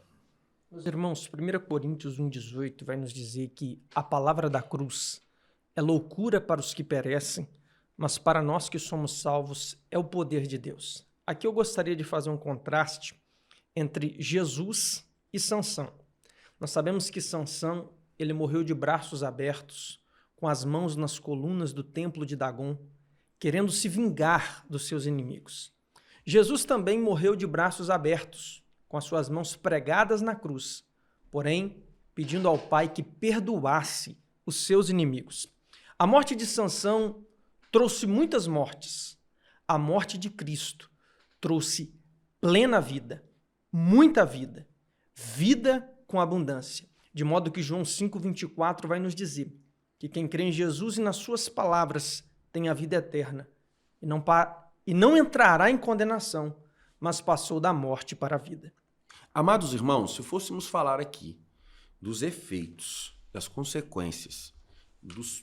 Meus irmãos, 1 Coríntios 1,18 vai nos dizer que a palavra da cruz é loucura para os que perecem, mas para nós que somos salvos é o poder de Deus. Aqui eu gostaria de fazer um contraste entre Jesus e Sansão. Nós sabemos que Sansão, ele morreu de braços abertos, com as mãos nas colunas do templo de Dagon, querendo se vingar dos seus inimigos. Jesus também morreu de braços abertos, com as suas mãos pregadas na cruz, porém pedindo ao Pai que perdoasse os seus inimigos. A morte de Sansão trouxe muitas mortes. A morte de Cristo trouxe plena vida, muita vida, vida com abundância. De modo que João 5,24 vai nos dizer que quem crê em Jesus e nas suas palavras tem a vida eterna e não entrará em condenação, mas passou da morte para a vida. Amados irmãos, se fôssemos falar aqui dos efeitos, das consequências,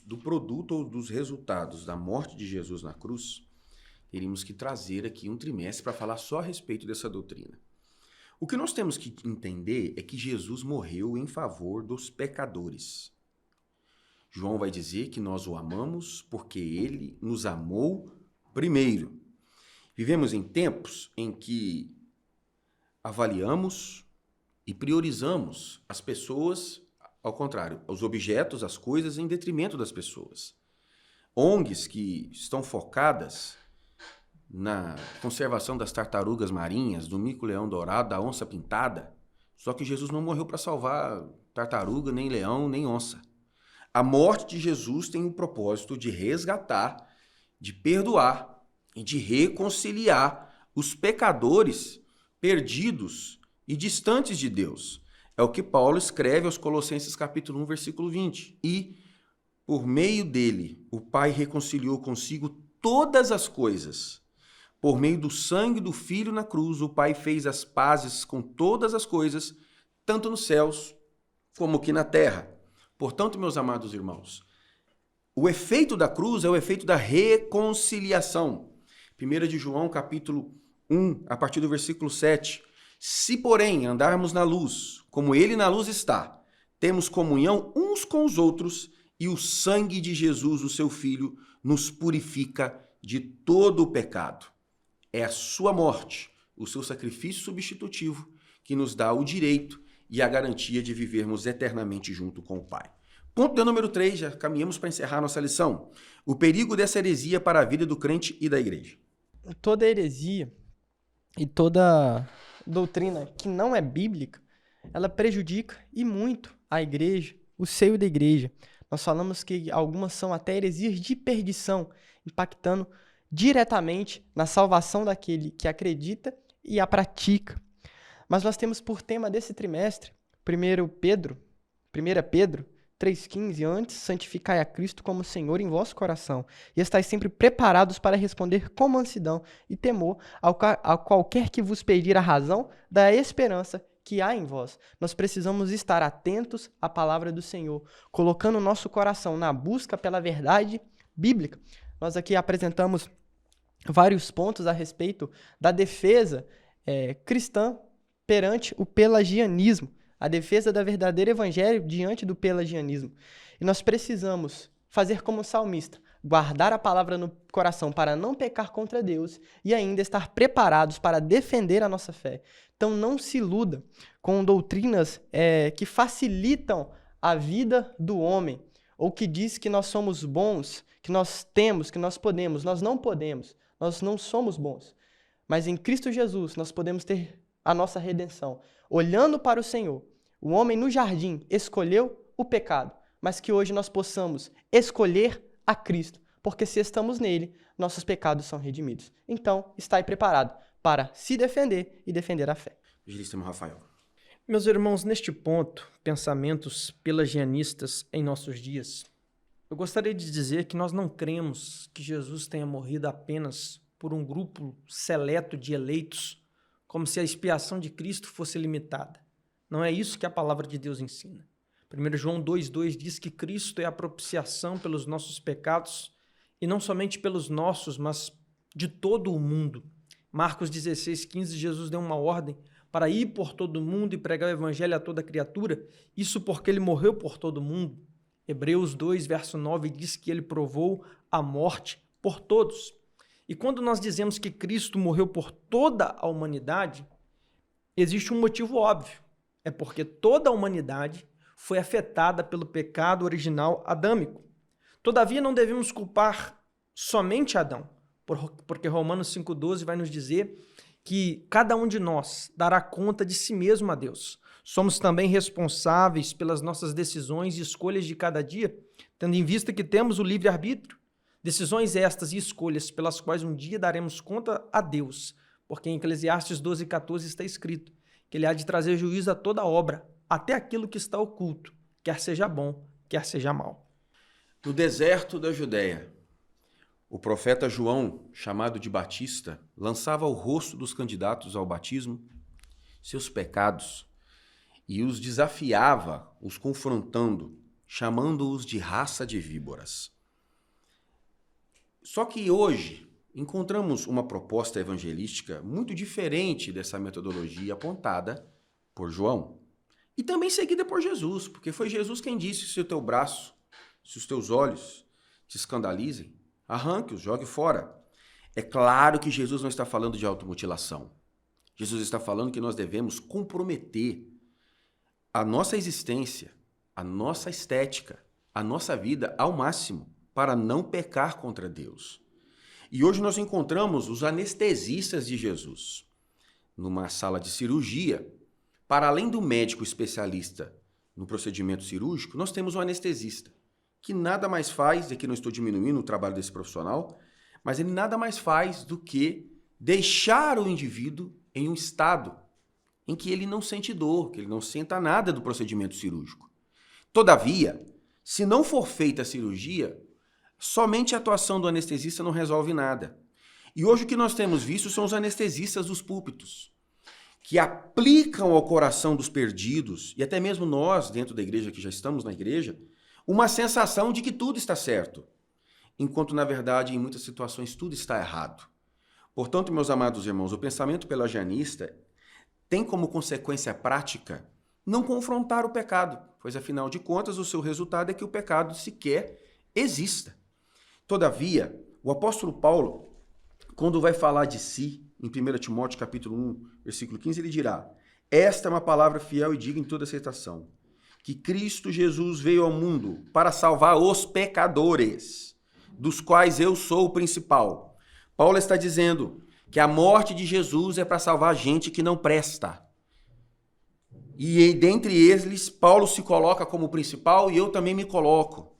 do produto ou dos resultados da morte de Jesus na cruz, teríamos que trazer aqui um trimestre para falar só a respeito dessa doutrina. O que nós temos que entender é que Jesus morreu em favor dos pecadores. João vai dizer que nós o amamos porque ele nos amou primeiro. Vivemos em tempos em que avaliamos e priorizamos as pessoas, ao contrário, os objetos, as coisas, em detrimento das pessoas. ONGs que estão focadas na conservação das tartarugas marinhas, do mico-leão dourado, da onça pintada. Só que Jesus não morreu para salvar tartaruga, nem leão, nem onça. A morte de Jesus tem o propósito de resgatar, de perdoar e de reconciliar os pecadores perdidos e distantes de Deus. É o que Paulo escreve aos Colossenses capítulo 1, versículo 20. E, por meio dele, o Pai reconciliou consigo todas as coisas. Por meio do sangue do Filho na cruz, o Pai fez as pazes com todas as coisas, tanto nos céus como aqui na terra. Portanto, meus amados irmãos, O efeito da cruz é o efeito da reconciliação. 1 de João, capítulo 1, a partir do versículo 7. Se, porém, andarmos na luz, como ele na luz está, temos comunhão uns com os outros, e o sangue de Jesus, o seu Filho, nos purifica de todo o pecado. É a sua morte, o seu sacrifício substitutivo, que nos dá o direito e a garantia de vivermos eternamente junto com o Pai. Ponto de número 3, já caminhamos para encerrar nossa lição. O perigo dessa heresia para a vida do crente e da igreja. Toda heresia e toda doutrina que não é bíblica, ela prejudica e muito a igreja, o seio da igreja. Nós falamos que algumas são até heresias de perdição, impactando diretamente na salvação daquele que acredita e a pratica. Mas nós temos por tema desse trimestre, 1 Pedro 3,15, antes santificai a Cristo como Senhor em vosso coração, e estais sempre preparados para responder com mansidão e temor a qualquer que vos pedir a razão da esperança que há em vós. Nós precisamos estar atentos à palavra do Senhor, colocando o nosso coração na busca pela verdade bíblica. Nós aqui apresentamos vários pontos a respeito da defesa cristã perante o pelagianismo, a defesa da verdadeiro evangelho diante do pelagianismo. E nós precisamos fazer como o salmista, guardar a palavra no coração para não pecar contra Deus e ainda estar preparados para defender a nossa fé. Então não se iluda com doutrinas que facilitam a vida do homem, ou que diz que nós somos bons, que nós temos, que nós podemos. Nós não podemos, nós não somos bons. Mas em Cristo Jesus nós podemos ter a nossa redenção. Olhando para o Senhor, o homem no jardim escolheu o pecado, mas que hoje nós possamos escolher a Cristo, porque se estamos nele, nossos pecados são redimidos. Então, estai preparado para se defender e defender a fé. Evangelista Rafael. Meus irmãos, neste ponto, pensamentos pelagianistas em nossos dias, eu gostaria de dizer que nós não cremos que Jesus tenha morrido apenas por um grupo seleto de eleitos, como se a expiação de Cristo fosse limitada. Não é isso que a palavra de Deus ensina. 1 João 2,2 diz que Cristo é a propiciação pelos nossos pecados, e não somente pelos nossos, mas de todo o mundo. Marcos 16,15, Jesus deu uma ordem para ir por todo o mundo e pregar o evangelho a toda criatura, isso porque ele morreu por todo o mundo. Hebreus 2, verso 9, diz que ele provou a morte por todos. E quando nós dizemos que Cristo morreu por toda a humanidade, existe um motivo óbvio. É porque toda a humanidade foi afetada pelo pecado original adâmico. Todavia, não devemos culpar somente Adão, porque Romanos 5,12 vai nos dizer que cada um de nós dará conta de si mesmo a Deus. Somos também responsáveis pelas nossas decisões e escolhas de cada dia, tendo em vista que temos o livre-arbítrio. Decisões estas e escolhas pelas quais um dia daremos conta a Deus, porque em Eclesiastes 12,14 está escrito que ele há de trazer juízo a toda obra, até aquilo que está oculto, quer seja bom, quer seja mal. No deserto da Judéia, o profeta João, chamado de Batista, lançava ao rosto dos candidatos ao batismo seus pecados e os desafiava, os confrontando, chamando-os de raça de víboras. Só que hoje encontramos uma proposta evangelística muito diferente dessa metodologia apontada por João. E também seguida por Jesus, porque foi Jesus quem disse: se o teu braço, se os teus olhos te escandalizem, arranque-os, jogue fora. É claro que Jesus não está falando de automutilação. Jesus está falando que nós devemos comprometer a nossa existência, a nossa estética, a nossa vida ao máximo para não pecar contra Deus. E hoje nós encontramos os anestesistas de Jesus numa sala de cirurgia. Para além do médico especialista no procedimento cirúrgico, nós temos um anestesista, que nada mais faz, e aqui não estou diminuindo o trabalho desse profissional, mas ele nada mais faz do que deixar o indivíduo em um estado em que ele não sente dor, que ele não senta nada do procedimento cirúrgico. Todavia, se não for feita a cirurgia, somente a atuação do anestesista não resolve nada. E hoje o que nós temos visto são os anestesistas dos púlpitos, que aplicam ao coração dos perdidos, e até mesmo nós, dentro da igreja, que já estamos na igreja, uma sensação de que tudo está certo, enquanto, na verdade, em muitas situações, tudo está errado. Portanto, meus amados irmãos, o pensamento pelagianista tem como consequência prática não confrontar o pecado, pois, afinal de contas, o seu resultado é que o pecado sequer exista. Todavia, o apóstolo Paulo, quando vai falar de si, em 1 Timóteo capítulo 1, versículo 15, ele dirá: esta é uma palavra fiel e digna em toda aceitação, que Cristo Jesus veio ao mundo para salvar os pecadores, dos quais eu sou o principal. Paulo está dizendo que a morte de Jesus é para salvar gente que não presta. E dentre eles, Paulo se coloca como principal e eu também me coloco.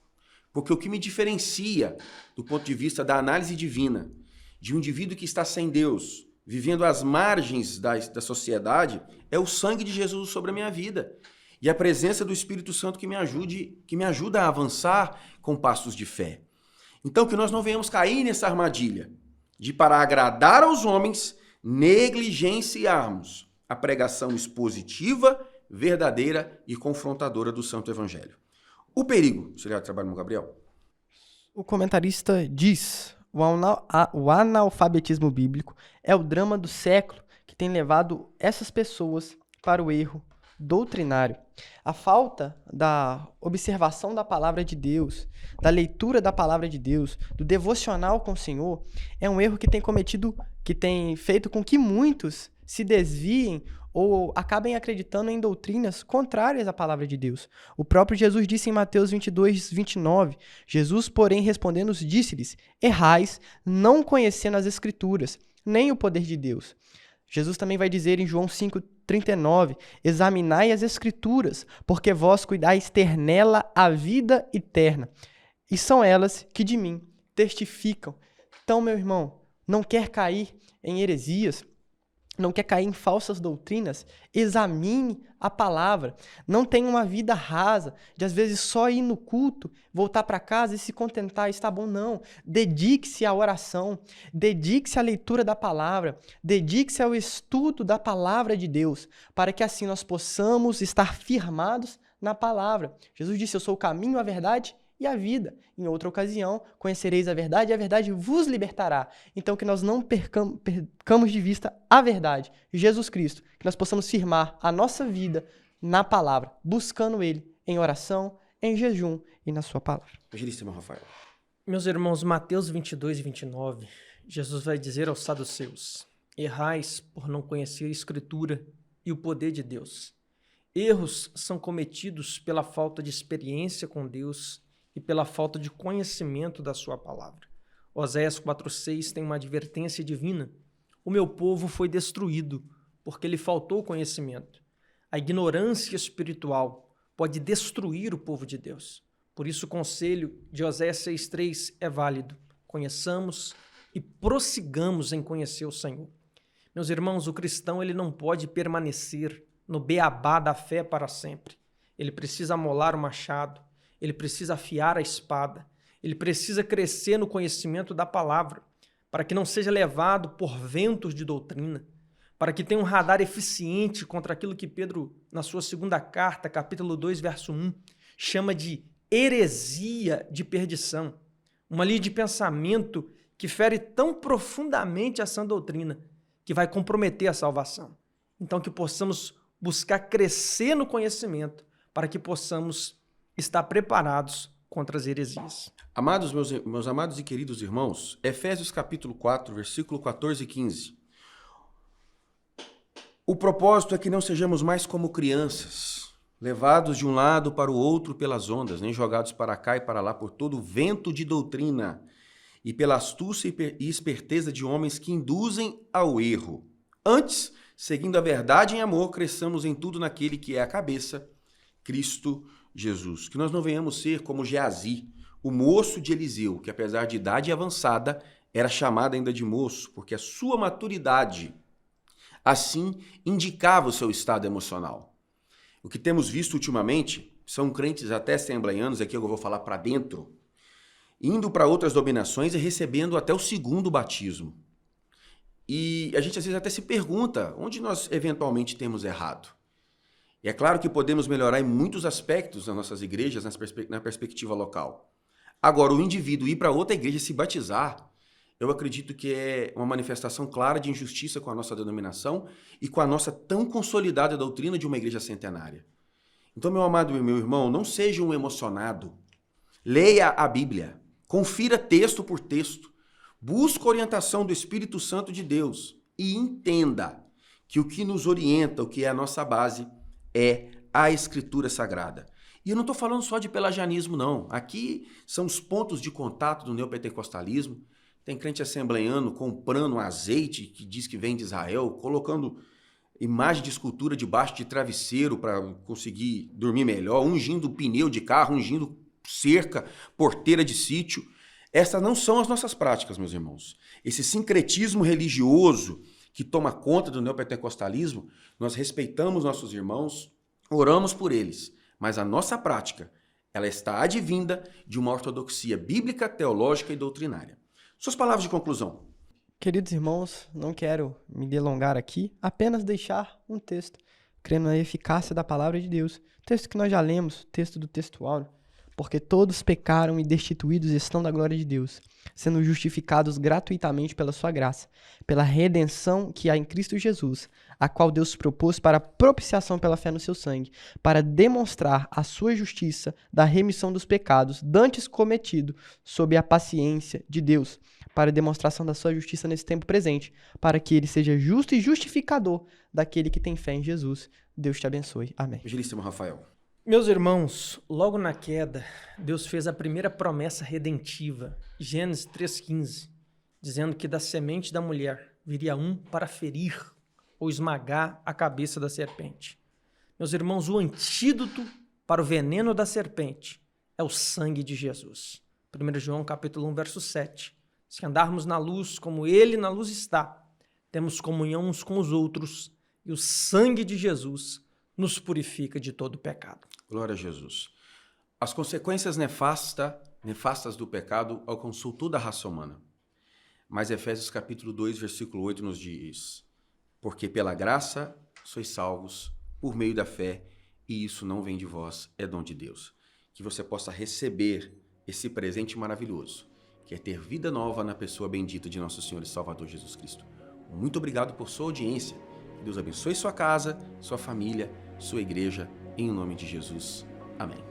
Porque o que me diferencia, do ponto de vista da análise divina, de um indivíduo que está sem Deus, vivendo às margens da sociedade, é o sangue de Jesus sobre a minha vida. E a presença do Espírito Santo que me ajuda a avançar com passos de fé. Então, que nós não venhamos cair nessa armadilha de, para agradar aos homens, negligenciarmos a pregação expositiva, verdadeira e confrontadora do Santo Evangelho. O perigo, auxiliar de trabalho, Gabriel. O comentarista diz: o analfabetismo bíblico é o drama do século que tem levado essas pessoas para o erro doutrinário. A falta da observação da palavra de Deus, da leitura da palavra de Deus, do devocional com o Senhor, é um erro que tem feito com que muitos se desviem ou acabem acreditando em doutrinas contrárias à palavra de Deus. O próprio Jesus disse em Mateus 22, 29, Jesus, porém, respondendo, disse-lhes: errais, não conhecendo as Escrituras, nem o poder de Deus. Jesus também vai dizer em João 5,39, examinai as Escrituras, porque vós cuidais ter nela a vida eterna, e são elas que de mim testificam. Então, meu irmão, não quer cair em heresias, não quer cair em falsas doutrinas, examine a palavra. Não tenha uma vida rasa, de às vezes só ir no culto, voltar para casa e se contentar, está bom, não. Dedique-se à oração, dedique-se à leitura da palavra, dedique-se ao estudo da palavra de Deus, para que assim nós possamos estar firmados na palavra. Jesus disse: eu sou o caminho, a verdade e a vida. Em outra ocasião, conhecereis a verdade e a verdade vos libertará. Então, que nós não percamos de vista a verdade, Jesus Cristo, que nós possamos firmar a nossa vida na palavra, buscando Ele em oração, em jejum e na sua palavra. Evangelista, irmão Rafael. Meus irmãos, Mateus 22 e 29, Jesus vai dizer aos saduceus: errais por não conhecer a Escritura e o poder de Deus. Erros são cometidos pela falta de experiência com Deus e pela falta de conhecimento da sua palavra. Oséias 4,6 tem uma advertência divina: o meu povo foi destruído porque lhe faltou conhecimento. A ignorância espiritual pode destruir o povo de Deus. Por isso o conselho de Oséias 6,3 é válido: conheçamos e prossigamos em conhecer o Senhor. Meus irmãos, o cristão ele não pode permanecer no beabá da fé para sempre. Ele precisa amolar o machado, ele precisa afiar a espada, ele precisa crescer no conhecimento da palavra, para que não seja levado por ventos de doutrina, para que tenha um radar eficiente contra aquilo que Pedro, na sua segunda carta, capítulo 2, verso 1, chama de heresia de perdição, uma linha de pensamento que fere tão profundamente a sã doutrina, que vai comprometer a salvação. Então, que possamos buscar crescer no conhecimento, para que possamos estar preparados contra as heresias. Amados, meus amados e queridos irmãos, Efésios capítulo 4, versículo 14 e 15. O propósito é que não sejamos mais como crianças, levados de um lado para o outro pelas ondas, nem jogados para cá e para lá por todo o vento de doutrina e pela astúcia e esperteza de homens que induzem ao erro. Antes, seguindo a verdade em amor, cresçamos em tudo naquele que é a cabeça, Cristo Jesus. Que nós não venhamos ser como Geazi, o moço de Eliseu, que apesar de idade avançada, era chamado ainda de moço, porque a sua maturidade, assim, indicava o seu estado emocional. O que temos visto ultimamente são crentes até assembleianos, aqui eu vou falar para dentro, indo para outras dominações e recebendo até o segundo batismo. E a gente às vezes até se pergunta onde nós eventualmente temos errado. E é claro que podemos melhorar em muitos aspectos das nossas igrejas na perspectiva local. Agora, o indivíduo ir para outra igreja se batizar, eu acredito que é uma manifestação clara de injustiça com a nossa denominação e com a nossa tão consolidada doutrina de uma igreja centenária. Então, meu amado e meu irmão, não seja um emocionado. Leia a Bíblia, confira texto por texto, busque orientação do Espírito Santo de Deus e entenda que o que nos orienta, o que é a nossa base, é a Escritura Sagrada. E eu não estou falando só de pelagianismo, não. Aqui são os pontos de contato do neopentecostalismo. Tem crente assembleiano comprando azeite que diz que vem de Israel, colocando imagem de escultura debaixo de travesseiro para conseguir dormir melhor, ungindo pneu de carro, ungindo cerca, porteira de sítio. Essas não são as nossas práticas, meus irmãos. Esse sincretismo religioso que toma conta do neopentecostalismo, nós respeitamos nossos irmãos, oramos por eles, mas a nossa prática, ela está advinda de uma ortodoxia bíblica, teológica e doutrinária. Suas palavras de conclusão. Queridos irmãos, não quero me delongar aqui, apenas deixar um texto, crendo na eficácia da palavra de Deus. Texto que nós já lemos, texto do texto áureo. Porque todos pecaram e destituídos estão da glória de Deus, sendo justificados gratuitamente pela sua graça, pela redenção que há em Cristo Jesus, a qual Deus propôs para propiciação pela fé no seu sangue, para demonstrar a sua justiça da remissão dos pecados dantes cometido sob a paciência de Deus, para demonstração da sua justiça nesse tempo presente, para que ele seja justo e justificador daquele que tem fé em Jesus. Deus te abençoe. Amém. Evangelista Rafael. Meus irmãos, logo na queda, Deus fez a primeira promessa redentiva, Gênesis 3,15, dizendo que da semente da mulher viria um para ferir ou esmagar a cabeça da serpente. Meus irmãos, o antídoto para o veneno da serpente é o sangue de Jesus. 1 João capítulo 1, verso 7. Se andarmos na luz como ele na luz está, temos comunhão uns com os outros e o sangue de Jesus nos purifica de todo pecado. Glória a Jesus. As consequências nefastas do pecado alcançou toda a raça humana. Mas Efésios capítulo 2, versículo 8 nos diz: porque pela graça sois salvos por meio da fé, e isso não vem de vós, é dom de Deus. Que você possa receber esse presente maravilhoso, que é ter vida nova na pessoa bendita de nosso Senhor e Salvador Jesus Cristo. Muito obrigado por sua audiência. Que Deus abençoe sua casa, sua família, sua igreja, em nome de Jesus. Amém.